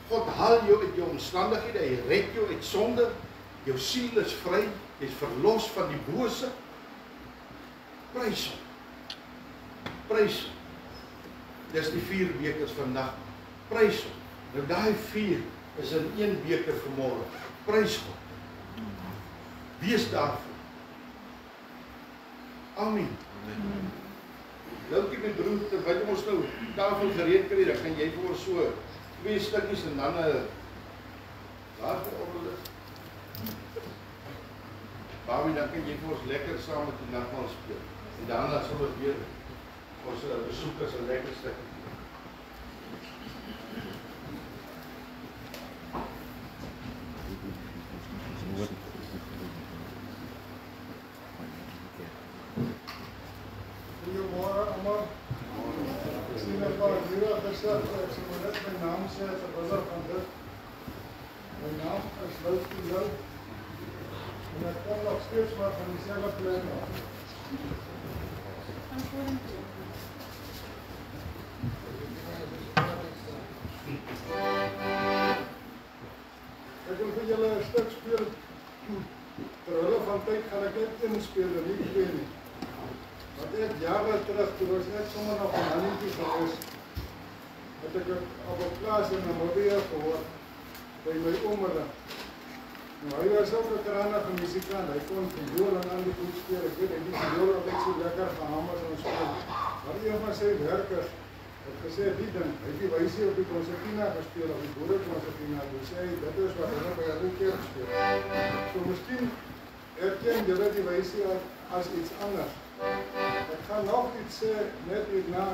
God haal jou uit jou omstandighede, hy red jou uit sonde, jou siel is vry, jy is verlos van die bose. Prys hom. Prys hom. Dis die 4 bekers van nagmaal. Prys hom. Nou daai 4 is in 1 beker vanmôre. Prys hom. Wees daarvoor. Amen. Loukie met brood, terwyl ons nou tafel gereed kry, dan kan jy vir ons so 2 stukkies en dan daar verorder is. Baie, dan kan jy vir ons lekker saam met die nagmaal speel. En daarna sal ons weer ons besoekers 'n lekker stukkie. Goeiemôre almal. Ek sien 'n paar nuwe gesigte. Ek sê maar net my naam sê vir hulle van dit. My naam is Loukie Lou. En ek kom nog steeds maar van dieselfde plek af. Ek wil vir julle 'n stuk speel. Terwyl van tyd gaan ek net een speel en nie 2 nie. Want ek jare terug, toe was net sommer nog 'n handjie gewees, het ek op 'n plaas in Namibia gehoor, by my ouma. Nou, hy was ook 'n kragtige musikant, hy kon viool en al die goed speel. Ek weet, die viool het net so lekker gehamer en speel. Maar een van sy werkers het gesê, die ding, hy het die wysie op die konsertina gespeel, op die boerekonsertina, en sê hy, dit is wat hulle by hulle kerk speel. So, miskien erken julle die wysie as iets anders. Ek gaan nog iets sê, net hierna,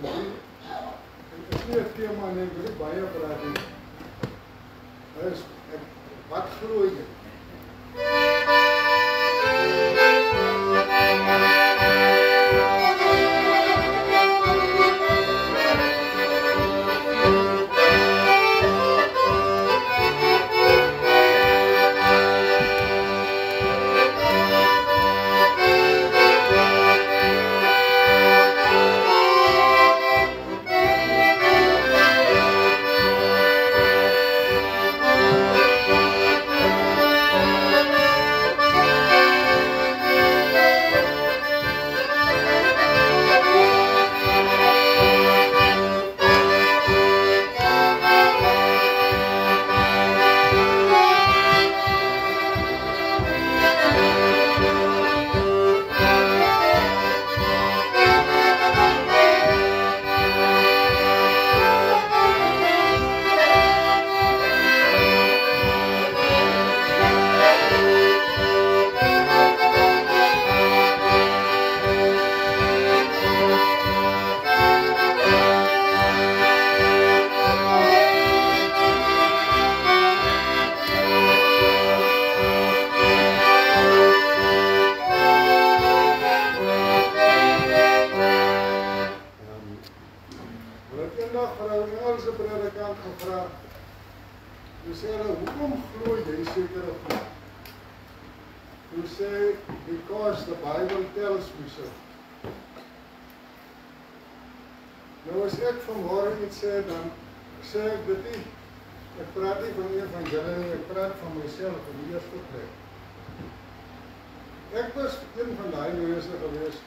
en ek is nie 'n thema nie, ek wil nie baie praat nie. Wat glo jy? Because the Bible tells me so. Nou as ek vanmôre iets sê, dan sê ek dit nie. Ek praat nie van die evangelie nie, ek praat van myself in die eerste plek. Ek was een van daai mense gewees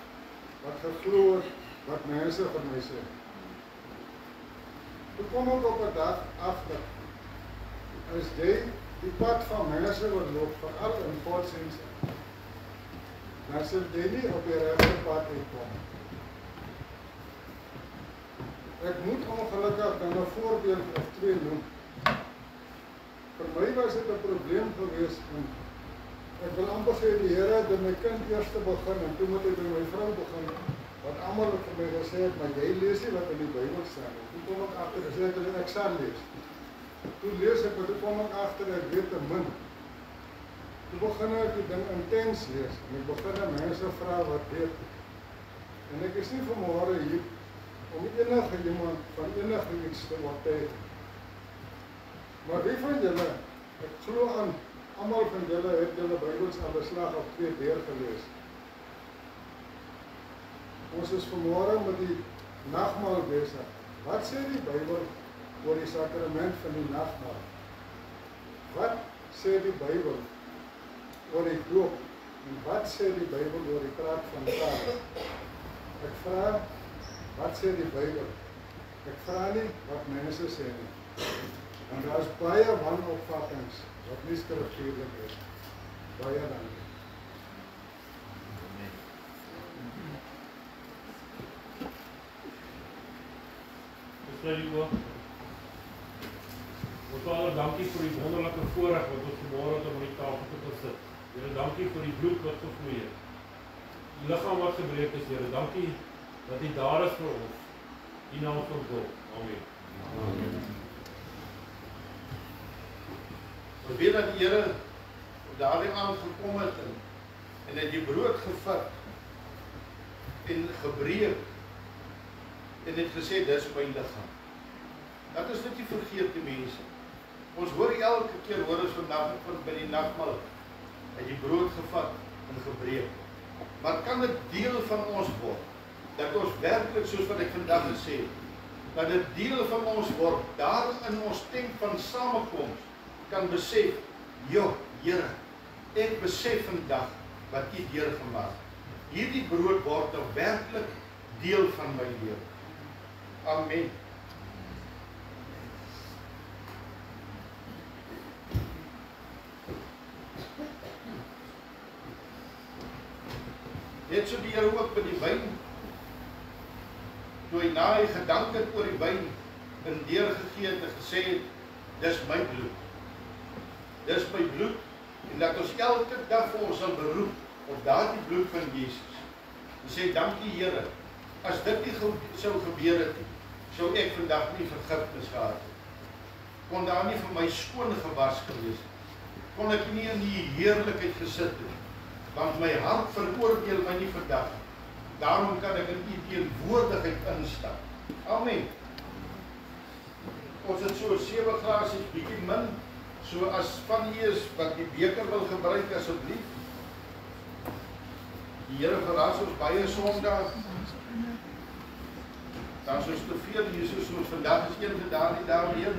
wat geglo het wat mense van my sê. Toe kom ek op 'n dag agter, as jy die pad van mense wat loop, veral in godsdienste, dan sal jy nie op die regte pad uitkom. Ek moet ongelukkig dan 'n voorbeeld of 2 noem. Vir my was dit 'n probleem geweest en ek wil amper sê die Here het my kind eers te begin en toe moet hy by my vrou begin, wat almal vir my gesê het, maar jy lees nie wat in die Bybel staan nie. Toe kom ek agter, gesê ek sal lees. Toe lees ek, maar toe kom ek agter, ek weet te min. Toe begin ek die ding intens lees, en ek begin mense vra wat weet. En ek is nie vanmôre hier om enige iemand van enige iets te oortuig. Maar wie van julle, ek glo aan, almal van julle het julle Bybels al 'n slag of 2 deurgelees. Ons is vanmôre met die nagmaal besig. Wat sê die Bybel oor die sakrament van die nagmaal? Wat sê die Bybel oor die doop? En wat sê die Bybel oor die kraak van tale? Ek vra, wat sê die Bybel? Ek vra nie wat mense sê nie. En daar is baie wanopvattings wat nie skriftuurlik is. Baie dankie. sluit die oog. Ons Vader, dankie vir die wonderlike voorreg wat ons vanmôre het om aan die tafel te kan sit. Here, dankie vir die bloed wat gevloei het. Die liggaam wat gebreek is, Here, dankie dat U daar is vir ons. U naam verhoog. Amen. Amen. Ons weet dat die Here op daardie aand gekom het en het die brood gevat en gebreek en het gesê, dis my liggaam. Dat is net nie vergeet die mense. Ons hoor elke keer, hoor ons vandag by die nagmaal, het die brood gevat en gebreek. Maar kan dit deel van ons word? Dat ons werklik, soos wat ek vandag gesê het, dat dit deel van ons word, daar in ons tent van samekoms, kan besef, joh, Here, ek besef vandag wat U deurgemaak. Hierdie brood word nou werklik deel van my lewe. Amen. Net so die Here ook by die wyn, toe hy na hy gedank het oor die wyn en deurgegee het en gesê het, dis my bloed. Dis my bloed, en dat ons elke dag vir ons sal beroep op daardie bloed van Jesus. En sê, dankie Here, as dit nie sou gebeur het, sou ek vandag nie vergifnis gehad het. Kon daar nie vir my skoon gewas gewees het. Kon ek nie in die heerlikheid gesit het. Want my hart veroordeel my nie vandag. Daarom kan ek in die teenwoordigheid instap. Amen. Ons het so 7 glasies, bietjie min. So as van u is wat die beker wil gebruik, asseblief. Die Here verras ons baie Sondag. Dan soos te veel, Jesus, soos vandag is een van daardie dae weer.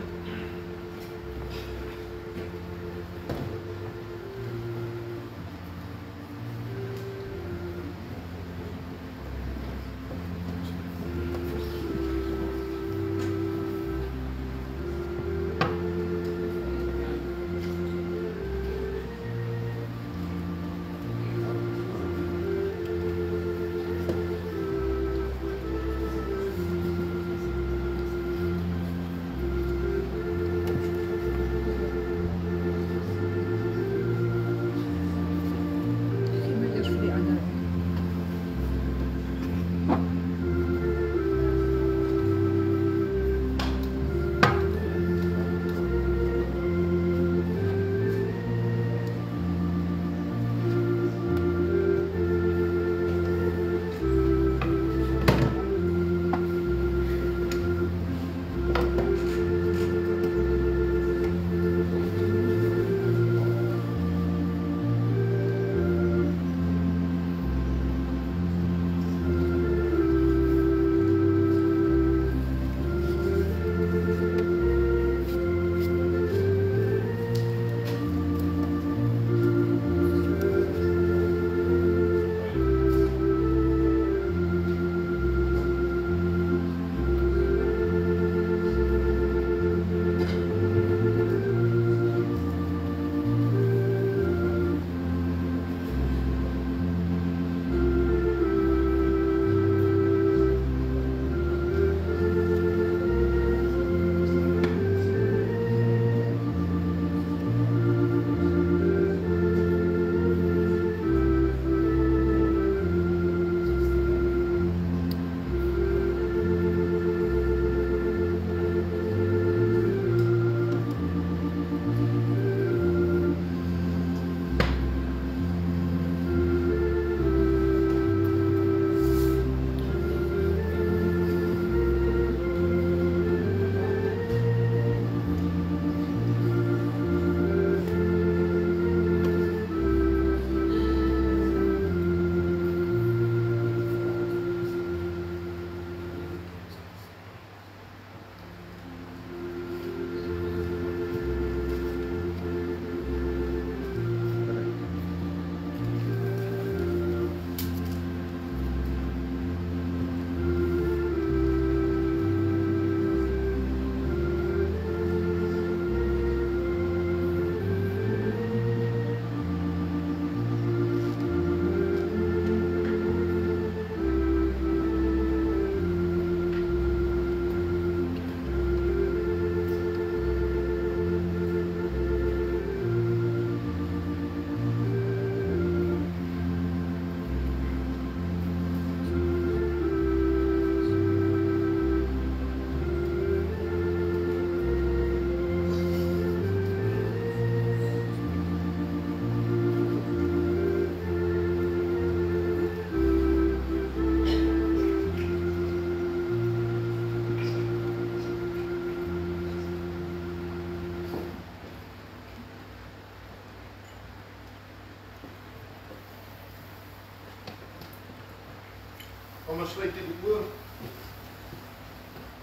Kom ons sluit die oor.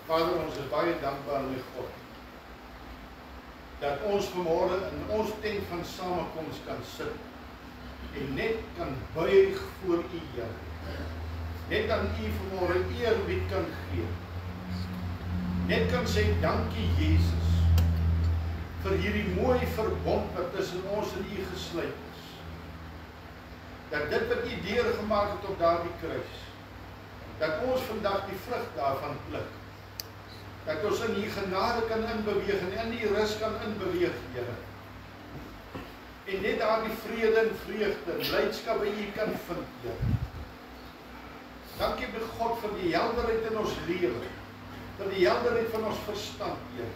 Vader, ons is baie dankbaar met God, dat ons vanmôre in ons tent van samekoms kan sit en net kan buig voor U, Here. Net aan U vanmôre eerbied kan gee. Net kan sê dankie Jesus vir hierdie mooi verbond wat tussen ons en U gesluit is. Dat dit wat U deurgemaak het op daardie kruis, dat ons vandag die vrug daarvan pluk. Dat ons in U genade kan inbeweeg en in U rus kan inbeweeg, Here. En net daardie vrede en vreugde en blydskap by U kan vind, Here. Dankie by God vir die helderheid in ons lewe, vir die helderheid van ons verstand, Here.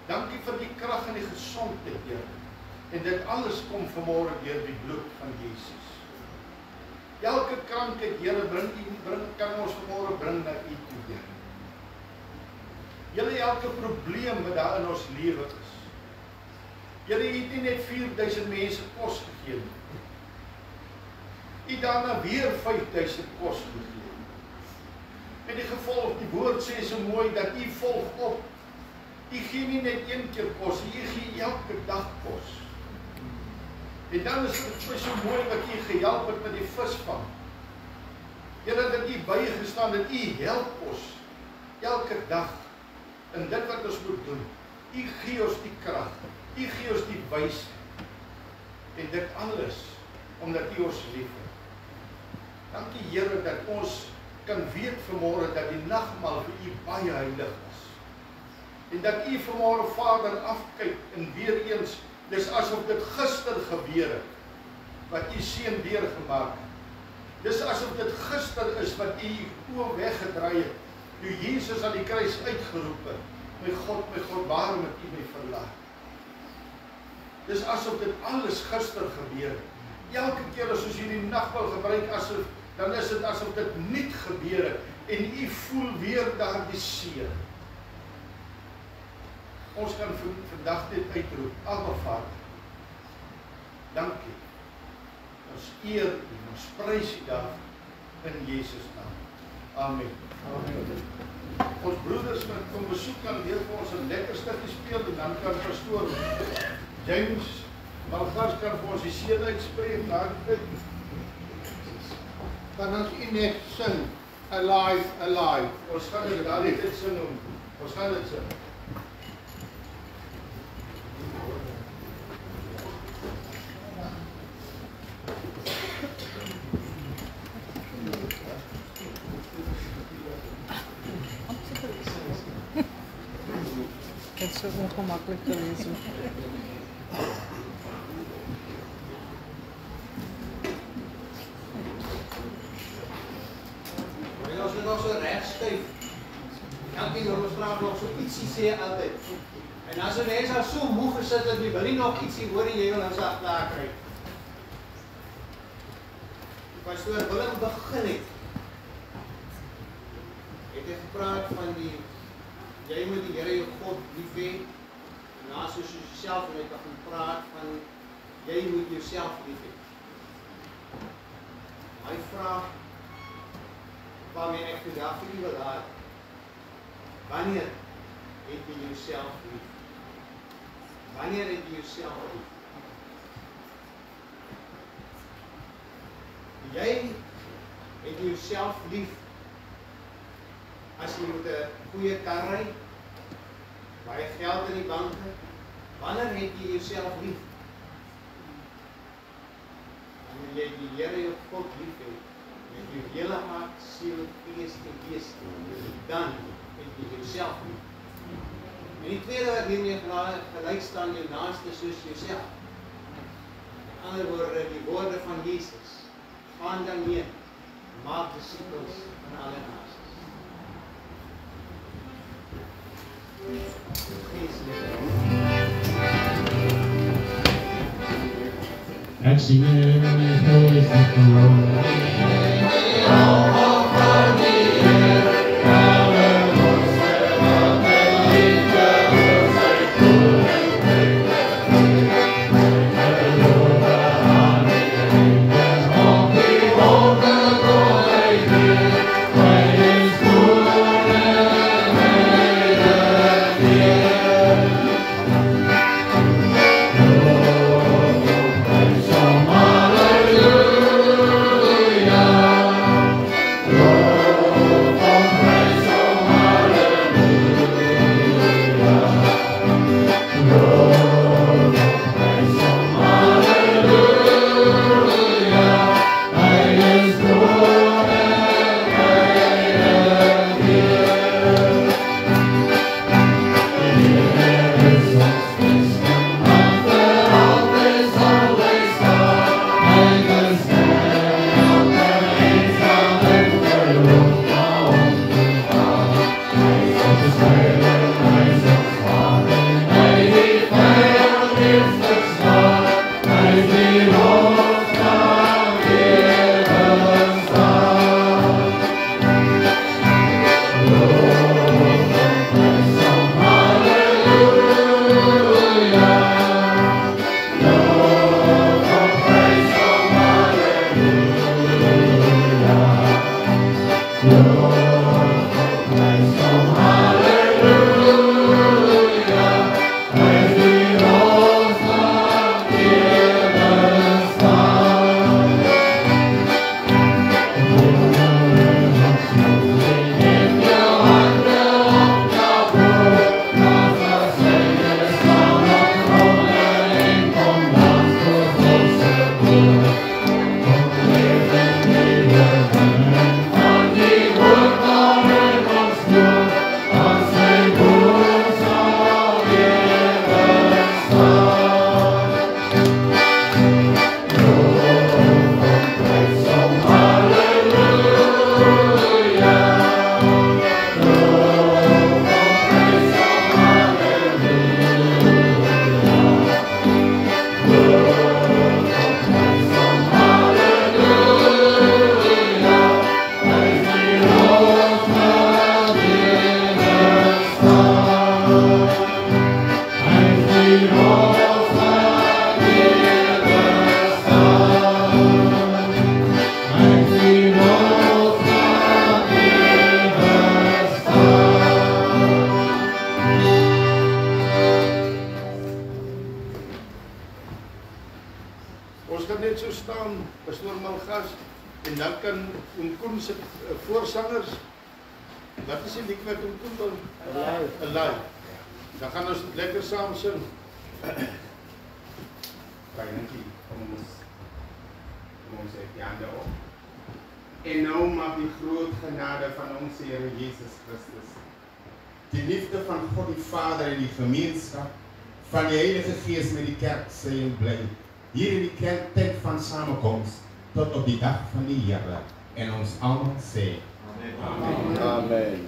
Dankie vir die krag en die gesondheid, Here. En dit alles kom vanmôre deur die bloed van Jesus. Elke krankheid, Here, kan ons vanmôre bring na U toe, Here. Here, elke probleem wat daar in ons lewe is. Here, U het nie net 4000 mense kos gegee nie. U het daarna weer 5000 kos gegee. En die gevolg, die woord sê so mooi, dat U volg op. U gee nie net een keer kos, U gee elke dag kos. En dan is dit so mooi wat U gehelp het met die visvang. Here, dat U bygestaan, dat U help ons elke dag in dit wat ons moet doen. U gee ons die krag, U gee ons die wysheid. En dit alles omdat U ons liefhet. Dankie Here dat ons kan weet vanmôre dat die nagmaal vir U baie heilig is. En dat U vanmôre Vader afkyk en weer eens, dis asof dit gister gebeur het, wat U seun deurgemaak het. Dis asof dit gister is wat U oë weggedraai het, toe Jesus aan die kruis uitgeroep het, my God, waarom het U my verlaat? Dis asof dit alles gister gebeur het. Elke keer as ons hierdie nagmaal gebruik, dan is dit asof dit niet gebeur het, en U voel weer daardie seer. Ons kan vandag dit uitroep, Abba Vader, dankie. Ons eer U, ons prys U daarvoor in Jesus naam. Amen. Amen. Ons broeders met kom besoek kan weer vir ons 'n lekker stukkie speel en dan kan pastoor James Malgas kan vir ons die seën uitspreek na dit. Kan ons U net sing, alive, alive. Ons gaan dit daardie dit sing. Ons gaan dit sing. Het is zo ongemakkelijk te lezen. En als we nog zo recht stuif, elke keer ons vraag nog so ietsie sê altyd. En as 'n mens al so moeg gesit het, jy wil nie nog ietsie hoor en jy wil nou self klaar kry. Die pastoor Willem begin het hy gepraat van die jy moet die Here jou God lief hê. En na soos jouself en hy het begin praat van jy moet jouself lief hê. Hy vra waarmee ek vandag vir u wil laat. Wanneer het jy jouself lief? Wanneer het jy jouself lief? Jy het jouself lief as jy met 'n goeie kar ry, baie geld in die bank het. Wanneer het jy jouself lief? Wanneer jy die Here jou God lief het, met jou hele hart, siel, gees en gees, dan het jy jouself lief. En die tweede wat hiermee gelyk staan, jou naaste soos jouself. In ander woorde, die woorde van Jesus, gaan dan heen, maak disippels van alle nasies. Ek sing in my voice of the Lord. Ons gaan net so staan, Pastoor Malgas, en dan kan Koen se voorsangers, wat is die lied wat Koen wil? Alive. Dan gaan ons lekker saam sing. Baie dankie. Kom ons het die hande op. En nou mag die groot genade van ons Here Jesus Christus, die liefde van God die Vader en die gemeenskap van die Heilige Gees met die kerk sy en bly, hier in die kerktyd van samenkomst, tot op die dag van die Here, en ons almal sê, Amen. Amen.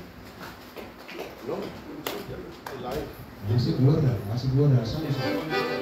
As ek hoor, as ek hoor,